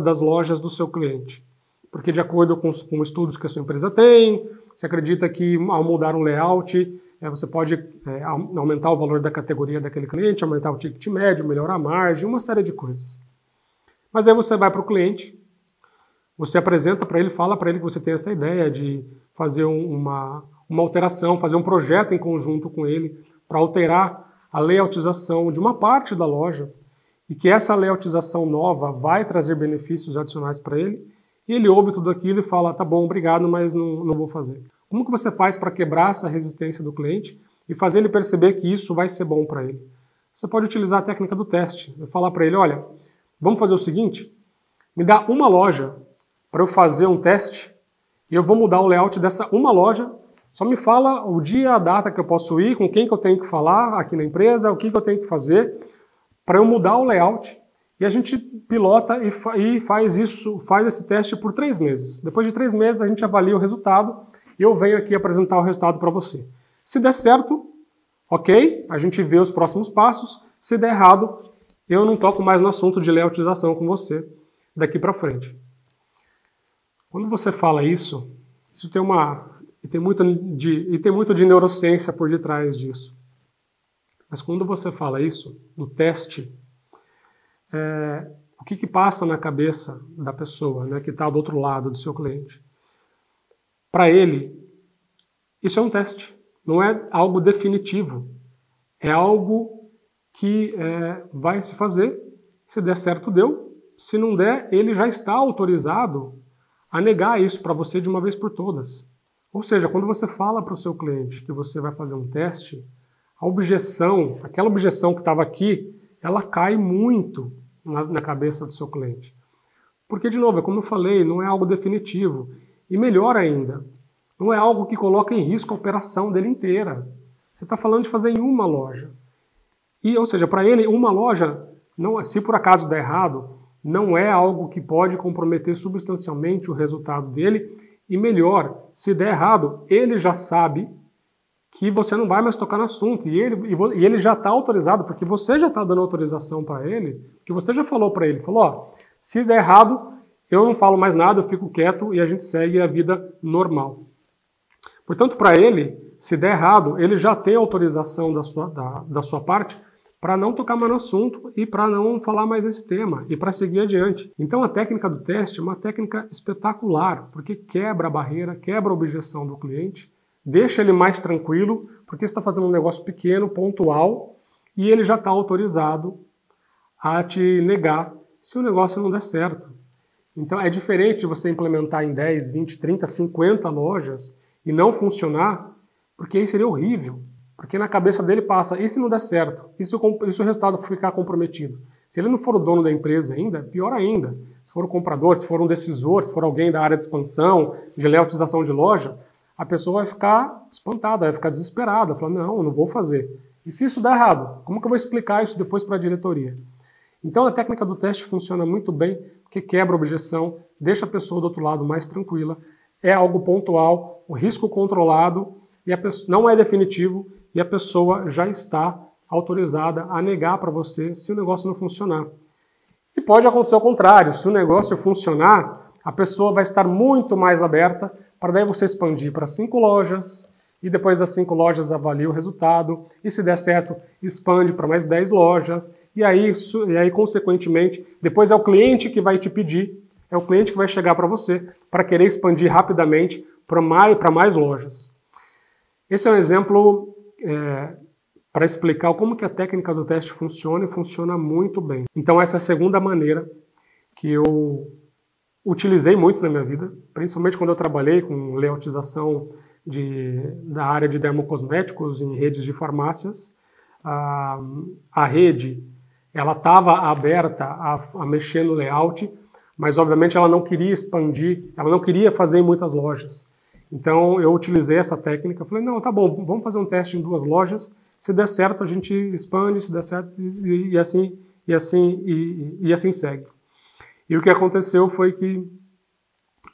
das lojas do seu cliente. Porque de acordo com estudos que a sua empresa tem, você acredita que ao mudar um layout, você pode aumentar o valor da categoria daquele cliente, aumentar o ticket médio, melhorar a margem, uma série de coisas. Mas aí você vai para o cliente, você apresenta para ele, fala para ele que você tem essa ideia de fazer uma alteração, fazer um projeto em conjunto com ele para alterar a layoutização de uma parte da loja e que essa layoutização nova vai trazer benefícios adicionais para ele, e ele ouve tudo aquilo e fala, tá bom, obrigado, mas não vou fazer. Como que você faz para quebrar essa resistência do cliente e fazer ele perceber que isso vai ser bom para ele? Você pode utilizar a técnica do teste. Falar para ele, olha, vamos fazer o seguinte, me dá uma loja para eu fazer um teste e eu vou mudar o layout dessa uma loja, só me fala o dia, a data que eu posso ir, com quem que eu tenho que falar aqui na empresa, o que eu tenho que fazer para eu mudar o layout. E a gente pilota e faz esse teste por 3 meses. Depois de 3 meses a gente avalia o resultado e eu venho aqui apresentar o resultado para você. Se der certo, ok, a gente vê os próximos passos. Se der errado, eu não toco mais no assunto de layoutização com você daqui para frente. Quando você fala isso tem muito de neurociência por detrás disso. Mas quando você fala isso, do teste, o que passa na cabeça da pessoa, né, que está do outro lado do seu cliente? Para ele, isso é um teste, não é algo definitivo. É algo que vai se fazer, se der certo, deu. Se não der, ele já está autorizado a negar isso para você de uma vez por todas. Ou seja, quando você fala para o seu cliente que você vai fazer um teste, a objeção, aquela objeção que estava aqui, ela cai muito na cabeça do seu cliente. Porque, de novo, como eu falei, não é algo definitivo. E melhor ainda, não é algo que coloca em risco a operação dele inteira. Você está falando de fazer em uma loja. Ou seja, para ele, uma loja, se por acaso der errado, não é algo que pode comprometer substancialmente o resultado dele. E melhor, se der errado, ele já sabe que você não vai mais tocar no assunto. E ele já está autorizado, porque você já está dando autorização para ele, que você já falou para ele. Falou, ó, se der errado, eu não falo mais nada, eu fico quieto e a gente segue a vida normal. Portanto, para ele, se der errado, ele já tem autorização da sua parte para não tocar mais no assunto e para não falar mais esse tema e para seguir adiante. Então a técnica do teste é uma técnica espetacular, porque quebra a barreira, quebra a objeção do cliente, deixa ele mais tranquilo, porque você está fazendo um negócio pequeno, pontual, e ele já está autorizado a te negar se o negócio não der certo. Então é diferente de você implementar em 10, 20, 30, 50 lojas e não funcionar, porque aí seria horrível. Porque na cabeça dele passa, e se não der certo? E se o resultado ficar comprometido? Se ele não for o dono da empresa ainda, pior ainda. Se for o comprador, se for um decisor, se for alguém da área de expansão, de layoutização de loja, a pessoa vai ficar espantada, vai ficar desesperada, falar, não, eu não vou fazer. E se isso der errado? Como que eu vou explicar isso depois para a diretoria? Então a técnica do teste funciona muito bem, porque quebra a objeção, deixa a pessoa do outro lado mais tranquila, é algo pontual, o risco controlado, e a pessoa, não é definitivo, e a pessoa já está autorizada a negar para você se o negócio não funcionar. E pode acontecer ao contrário, se o negócio funcionar, a pessoa vai estar muito mais aberta para daí você expandir para 5 lojas, e depois das 5 lojas avalia o resultado, e se der certo, expande para mais 10 lojas, e aí, consequentemente, depois é o cliente que vai te pedir, é o cliente que vai chegar para você para querer expandir rapidamente para mais lojas. Esse é um exemplo para explicar como que a técnica do teste funciona e funciona muito bem. Então essa é a segunda maneira que eu utilizei muito na minha vida, principalmente quando eu trabalhei com layoutização da área de dermocosméticos em redes de farmácias. A rede ela estava aberta a mexer no layout, mas obviamente ela não queria expandir, ela não queria fazer em muitas lojas. Então eu utilizei essa técnica, falei, não, tá bom, vamos fazer um teste em 2 lojas, se der certo a gente expande, se der certo e assim segue. E o que aconteceu foi que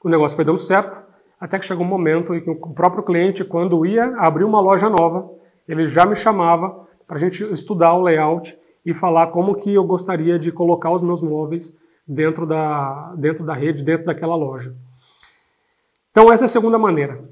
o negócio foi dando certo, até que chegou um momento em que o próprio cliente, quando ia abrir uma loja nova, ele já me chamava para a gente estudar o layout e falar como que eu gostaria de colocar os meus móveis dentro da rede, dentro daquela loja. Então essa é a segunda maneira.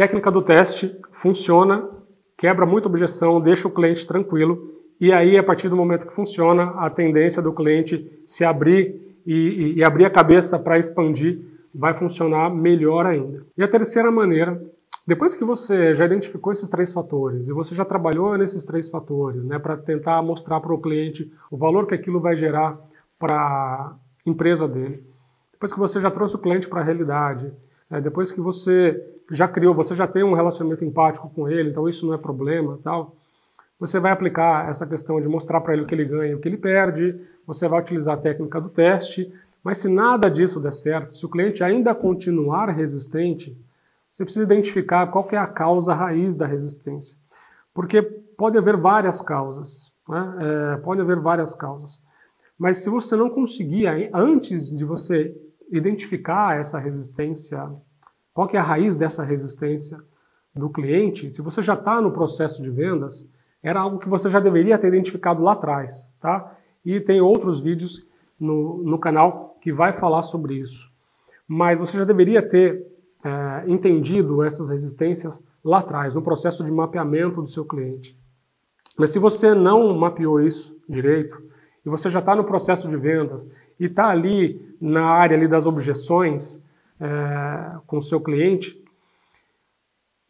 Técnica do teste funciona, quebra muita objeção, deixa o cliente tranquilo, e aí, a partir do momento que funciona, a tendência do cliente se abrir e abrir a cabeça para expandir vai funcionar melhor ainda. E a terceira maneira, depois que você já identificou esses 3 fatores e você já trabalhou nesses 3 fatores, né, para tentar mostrar para o cliente o valor que aquilo vai gerar para a empresa dele, depois que você já trouxe o cliente para a realidade, depois que você já criou, você já tem um relacionamento empático com ele, então isso não é problema, tal, você vai aplicar essa questão de mostrar para ele o que ele ganha e o que ele perde, você vai utilizar a técnica do teste, mas se nada disso der certo, se o cliente ainda continuar resistente, você precisa identificar qual que é a causa raiz da resistência. Porque pode haver várias causas, né? Pode haver várias causas. Mas se você não conseguir, antes de você identificar essa resistência, qual que é a raiz dessa resistência do cliente, se você já está no processo de vendas, era algo que você já deveria ter identificado lá atrás, tá? E tem outros vídeos no canal que vai falar sobre isso. Mas você já deveria ter entendido essas resistências lá atrás, no processo de mapeamento do seu cliente. Mas se você não mapeou isso direito, e você já está no processo de vendas, e está ali na área ali das objeções com o seu cliente,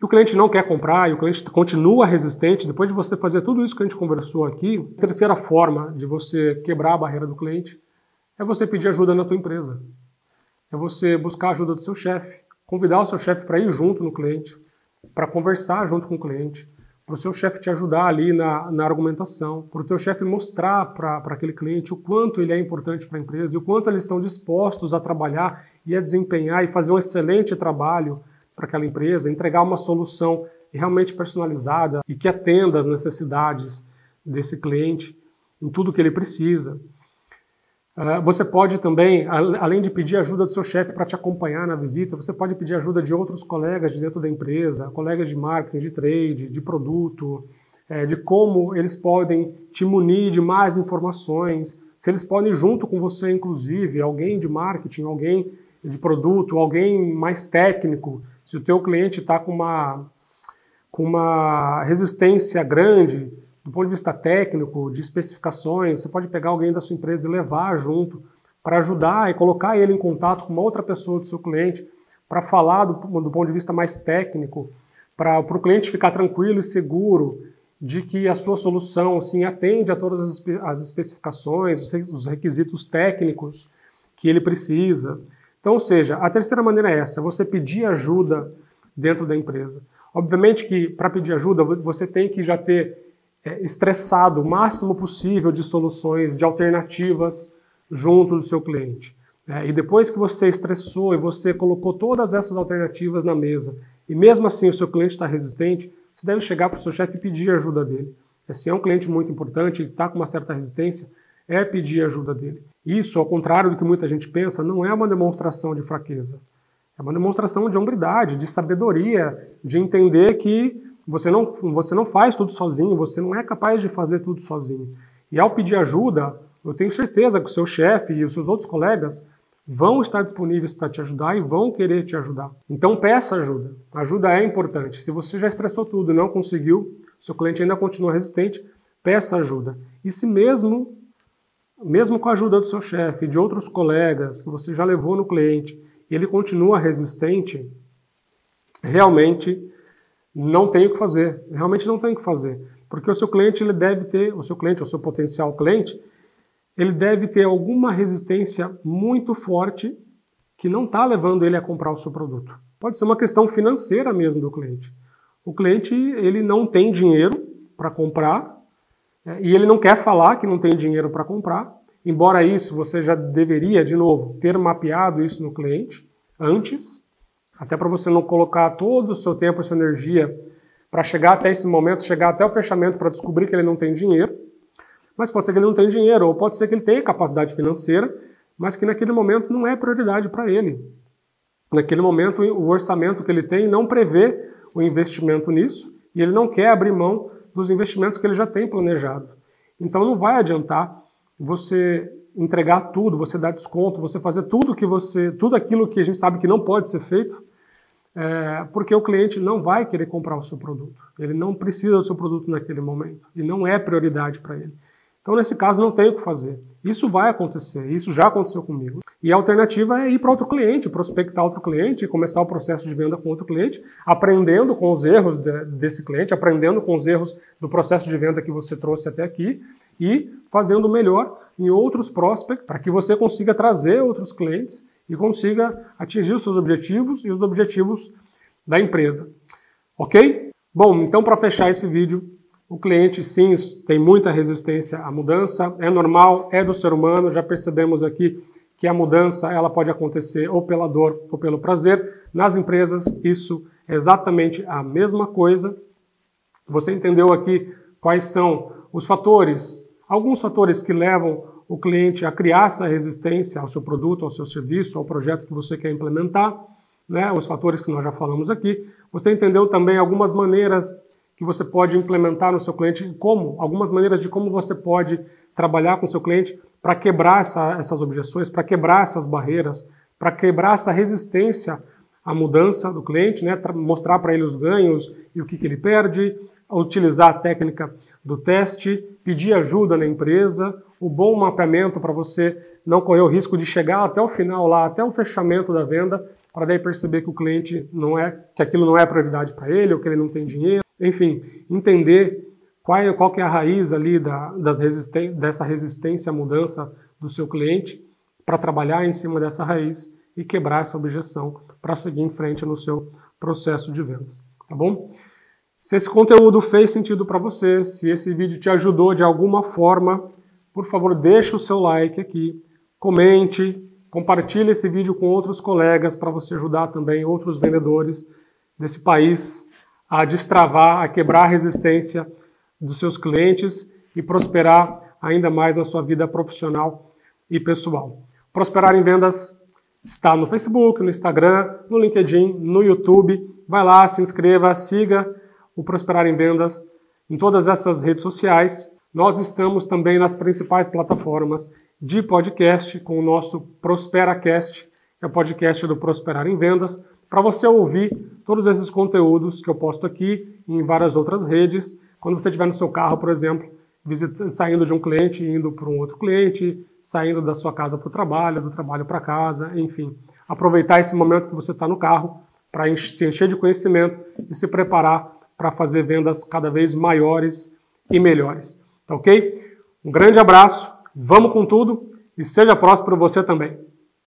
e o cliente não quer comprar, e o cliente continua resistente, depois de você fazer tudo isso que a gente conversou aqui, a terceira forma de você quebrar a barreira do cliente é você pedir ajuda na tua empresa. É você buscar a ajuda do seu chefe, convidar o seu chefe para ir junto no cliente, para conversar junto com o cliente, para o seu chefe te ajudar ali na argumentação, para o teu chefe mostrar para aquele cliente o quanto ele é importante para a empresa e o quanto eles estão dispostos a trabalhar e a desempenhar e fazer um excelente trabalho para aquela empresa, entregar uma solução realmente personalizada e que atenda às necessidades desse cliente em tudo que ele precisa. Você pode também, além de pedir ajuda do seu chefe para te acompanhar na visita, você pode pedir ajuda de outros colegas de dentro da empresa, colegas de marketing, de trade, de produto, de como eles podem te munir de mais informações, se eles podem ir junto com você, inclusive, alguém de marketing, alguém de produto, alguém mais técnico. Se o teu cliente está com uma resistência grande do ponto de vista técnico, de especificações, você pode pegar alguém da sua empresa e levar junto para ajudar e colocar ele em contato com uma outra pessoa do seu cliente para falar do ponto de vista mais técnico, para o cliente ficar tranquilo e seguro de que a sua solução sim, atende a todas as especificações, os requisitos técnicos que ele precisa. Então, ou seja, a terceira maneira é essa, você pedir ajuda dentro da empresa. Obviamente que para pedir ajuda você tem que já ter estressado o máximo possível de soluções, de alternativas junto do seu cliente. E depois que você estressou e você colocou todas essas alternativas na mesa, e mesmo assim o seu cliente está resistente, você deve chegar para o seu chefe e pedir ajuda dele. Se é um cliente muito importante, ele está com uma certa resistência, é pedir ajuda dele. Isso, ao contrário do que muita gente pensa, não é uma demonstração de fraqueza. É uma demonstração de hombridade, de sabedoria, de entender que você não faz tudo sozinho, você não é capaz de fazer tudo sozinho. E ao pedir ajuda, eu tenho certeza que o seu chefe e os seus outros colegas vão estar disponíveis para te ajudar e vão querer te ajudar. Então peça ajuda. Ajuda é importante. Se você já estressou tudo e não conseguiu, seu cliente ainda continua resistente, peça ajuda. E se mesmo com a ajuda do seu chefe e de outros colegas que você já levou no cliente e ele continua resistente, realmente não tem o que fazer. Realmente não tem o que fazer. Porque o seu cliente, ele deve ter, o seu potencial cliente, ele deve ter alguma resistência muito forte que não está levando ele a comprar o seu produto. Pode ser uma questão financeira mesmo do cliente. O cliente, ele não tem dinheiro para comprar e ele não quer falar que não tem dinheiro para comprar. Embora isso, você já deveria, de novo, ter mapeado isso no cliente antes, até para você não colocar todo o seu tempo e sua energia para chegar até esse momento, chegar até o fechamento para descobrir que ele não tem dinheiro. Mas pode ser que ele não tenha dinheiro, ou pode ser que ele tenha capacidade financeira, mas que naquele momento não é prioridade para ele. Naquele momento, o orçamento que ele tem não prevê o investimento nisso, e ele não quer abrir mão dos investimentos que ele já tem planejado. Então não vai adiantar você entregar tudo, você dar desconto, você fazer tudo aquilo que a gente sabe que não pode ser feito, porque o cliente não vai querer comprar o seu produto. Ele não precisa do seu produto naquele momento e não é prioridade para ele. Então, nesse caso, não tem o que fazer. Isso vai acontecer, isso já aconteceu comigo. E a alternativa é ir para outro cliente, prospectar outro cliente, começar o processo de venda com outro cliente, aprendendo com os erros desse cliente, aprendendo com os erros do processo de venda que você trouxe até aqui e fazendo melhor em outros prospects para que você consiga trazer outros clientes e consiga atingir os seus objetivos e os objetivos da empresa. Ok? Bom, então para fechar esse vídeo, o cliente, sim, tem muita resistência à mudança, é normal, é do ser humano, já percebemos aqui que a mudança ela pode acontecer ou pela dor ou pelo prazer. Nas empresas, isso é exatamente a mesma coisa. Você entendeu aqui quais são os fatores, alguns fatores que levam o cliente a criar essa resistência ao seu produto, ao seu serviço, ao projeto que você quer implementar, né? Os fatores que nós já falamos aqui. Você entendeu também algumas maneiras que você pode implementar no seu cliente, algumas maneiras de como você pode trabalhar com o seu cliente para quebrar essas objeções, para quebrar essas barreiras, para quebrar essa resistência à mudança do cliente, né? Mostrar para ele os ganhos e o que ele perde, utilizar a técnica do teste, pedir ajuda na empresa, o bom mapeamento para você não correr o risco de chegar até o final lá, até o fechamento da venda, para daí perceber que o cliente que aquilo não é prioridade para ele, ou que ele não tem dinheiro. Enfim, entender qual que é a raiz ali dessa resistência à mudança do seu cliente, para trabalhar em cima dessa raiz e quebrar essa objeção para seguir em frente no seu processo de vendas, tá bom? Se esse conteúdo fez sentido para você, se esse vídeo te ajudou de alguma forma, por favor, deixe o seu like aqui, comente, compartilhe esse vídeo com outros colegas para você ajudar também outros vendedores desse país a destravar, a quebrar a resistência dos seus clientes e prosperar ainda mais na sua vida profissional e pessoal. Prosperar em Vendas está no Facebook, no Instagram, no LinkedIn, no YouTube. Vai lá, se inscreva, siga o Prosperar em Vendas em todas essas redes sociais. Nós estamos também nas principais plataformas de podcast com o nosso ProsperaCast, que é o podcast do Prosperar em Vendas, para você ouvir todos esses conteúdos que eu posto aqui e em várias outras redes. Quando você estiver no seu carro, por exemplo, saindo de um cliente e indo para um outro cliente, saindo da sua casa para o trabalho, do trabalho para casa, enfim. Aproveitar esse momento que você está no carro para se encher de conhecimento e se preparar para fazer vendas cada vez maiores e melhores. Tá ok? Um grande abraço, vamos com tudo e seja próspero você também.